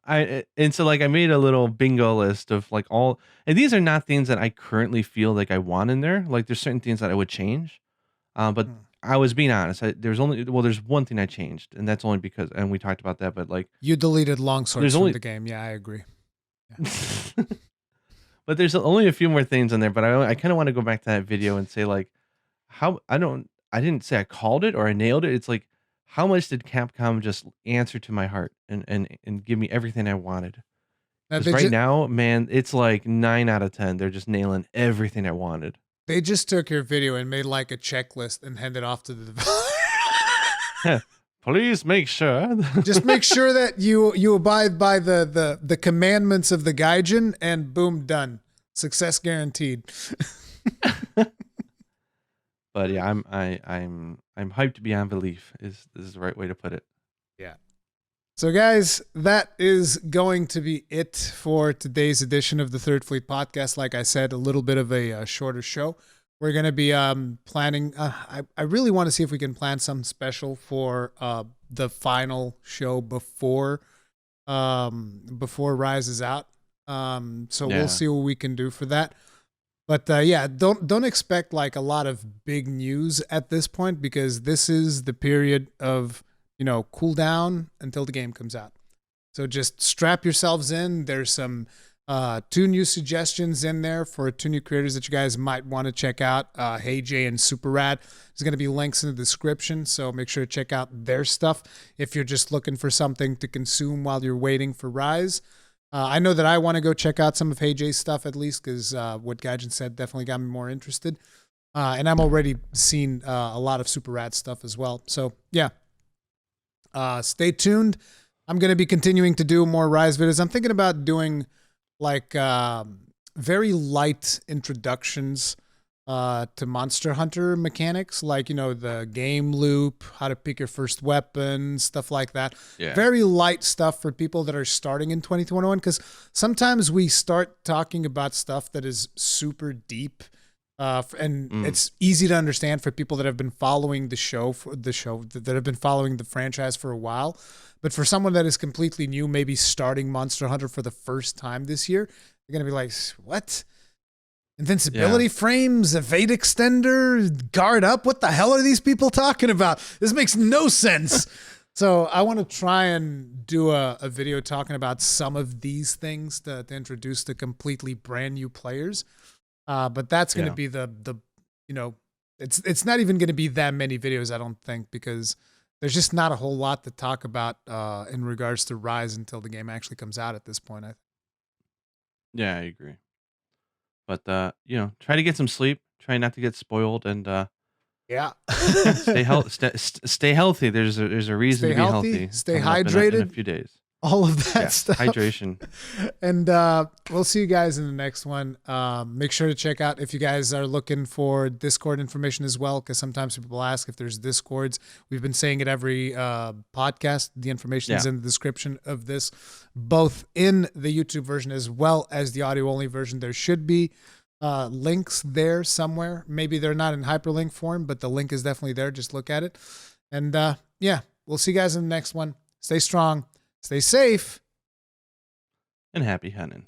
And so like I made a little bingo list of like all, and these are not things that I currently feel like I want in there. Like there's certain things that I would change, but Hmm. I was being honest. There's one thing I changed, and that's only because, and we talked about that, but like You deleted longswords there's from only the game. Yeah, I agree. Yeah. but there's only a few more things in there, but I kind of want to go back to that video and say like how I didn't say I called it or I nailed it. It's like how much did Capcom just answer to my heart and give me everything I wanted? Now, Because right now, man, it's like 9 out of 10. They're just nailing everything I wanted. they just took your video and made like a checklist and handed off to the developer. Please make sure. Just make sure that you abide by the commandments of the Gaijin, and boom, done. Success guaranteed. But yeah, I'm hyped beyond belief. Is the right way to put it. Yeah. So, guys, that is going to be it for today's edition of the Third Fleet Podcast. Like I said, a little bit of a shorter show. We're going to be planning. I really want to see if we can plan something special for the final show before Rise is out. So Yeah. we'll see what we can do for that. But yeah, don't expect like a lot of big news at this point because this is the period of cool down until the game comes out. So just strap yourselves in. There's some 2 new suggestions in there for 2 new creators that you guys might want to check out. Hey Jay and SuperRAD. There's going to be links in the description, so make sure to check out their stuff if you're just looking for something to consume while you're waiting for Rise. I know that I want to go check out some of Hey Jay's stuff at least because what Gaijin said definitely got me more interested. And I'm already seeing a lot of SuperRAD stuff as well. So yeah, stay tuned. I'm going to be continuing to do more Rise videos. I'm thinking about doing like very light introductions to Monster Hunter mechanics, like, the game loop, how to pick your first weapon, stuff like that. Yeah. Very light stuff for people that are starting in 2021, because sometimes we start talking about stuff that is super deep. And it's easy to understand for people that have been following that have been following the franchise for a while. But for someone that is completely new, maybe starting Monster Hunter for the first time this year, they're going to be like, what? Invincibility frames, evade extender, guard up. What the hell are these people talking about? This makes no sense. So I want to try and do a video talking about some of these things to introduce the completely brand new players. But that's going to be it's not even going to be that many videos, I don't think, because there's just not a whole lot to talk about in regards to Rise until the game actually comes out at this point. Yeah, I agree. But try to get some sleep. Try not to get spoiled, and yeah, stay healthy. There's a reason to be healthy. Stay coming up hydrated. in a few days. All of that stuff. Hydration. And we'll see you guys in the next one. Make sure to check out if you guys are looking for Discord information as well, because sometimes people ask if there's Discords. We've been saying it every podcast. The information is in the description of this, both in the YouTube version as well as the audio-only version. There should be links there somewhere. Maybe they're not in hyperlink form, but the link is definitely there. Just look at it. And we'll see you guys in the next one. Stay strong. Stay safe. And happy hunting.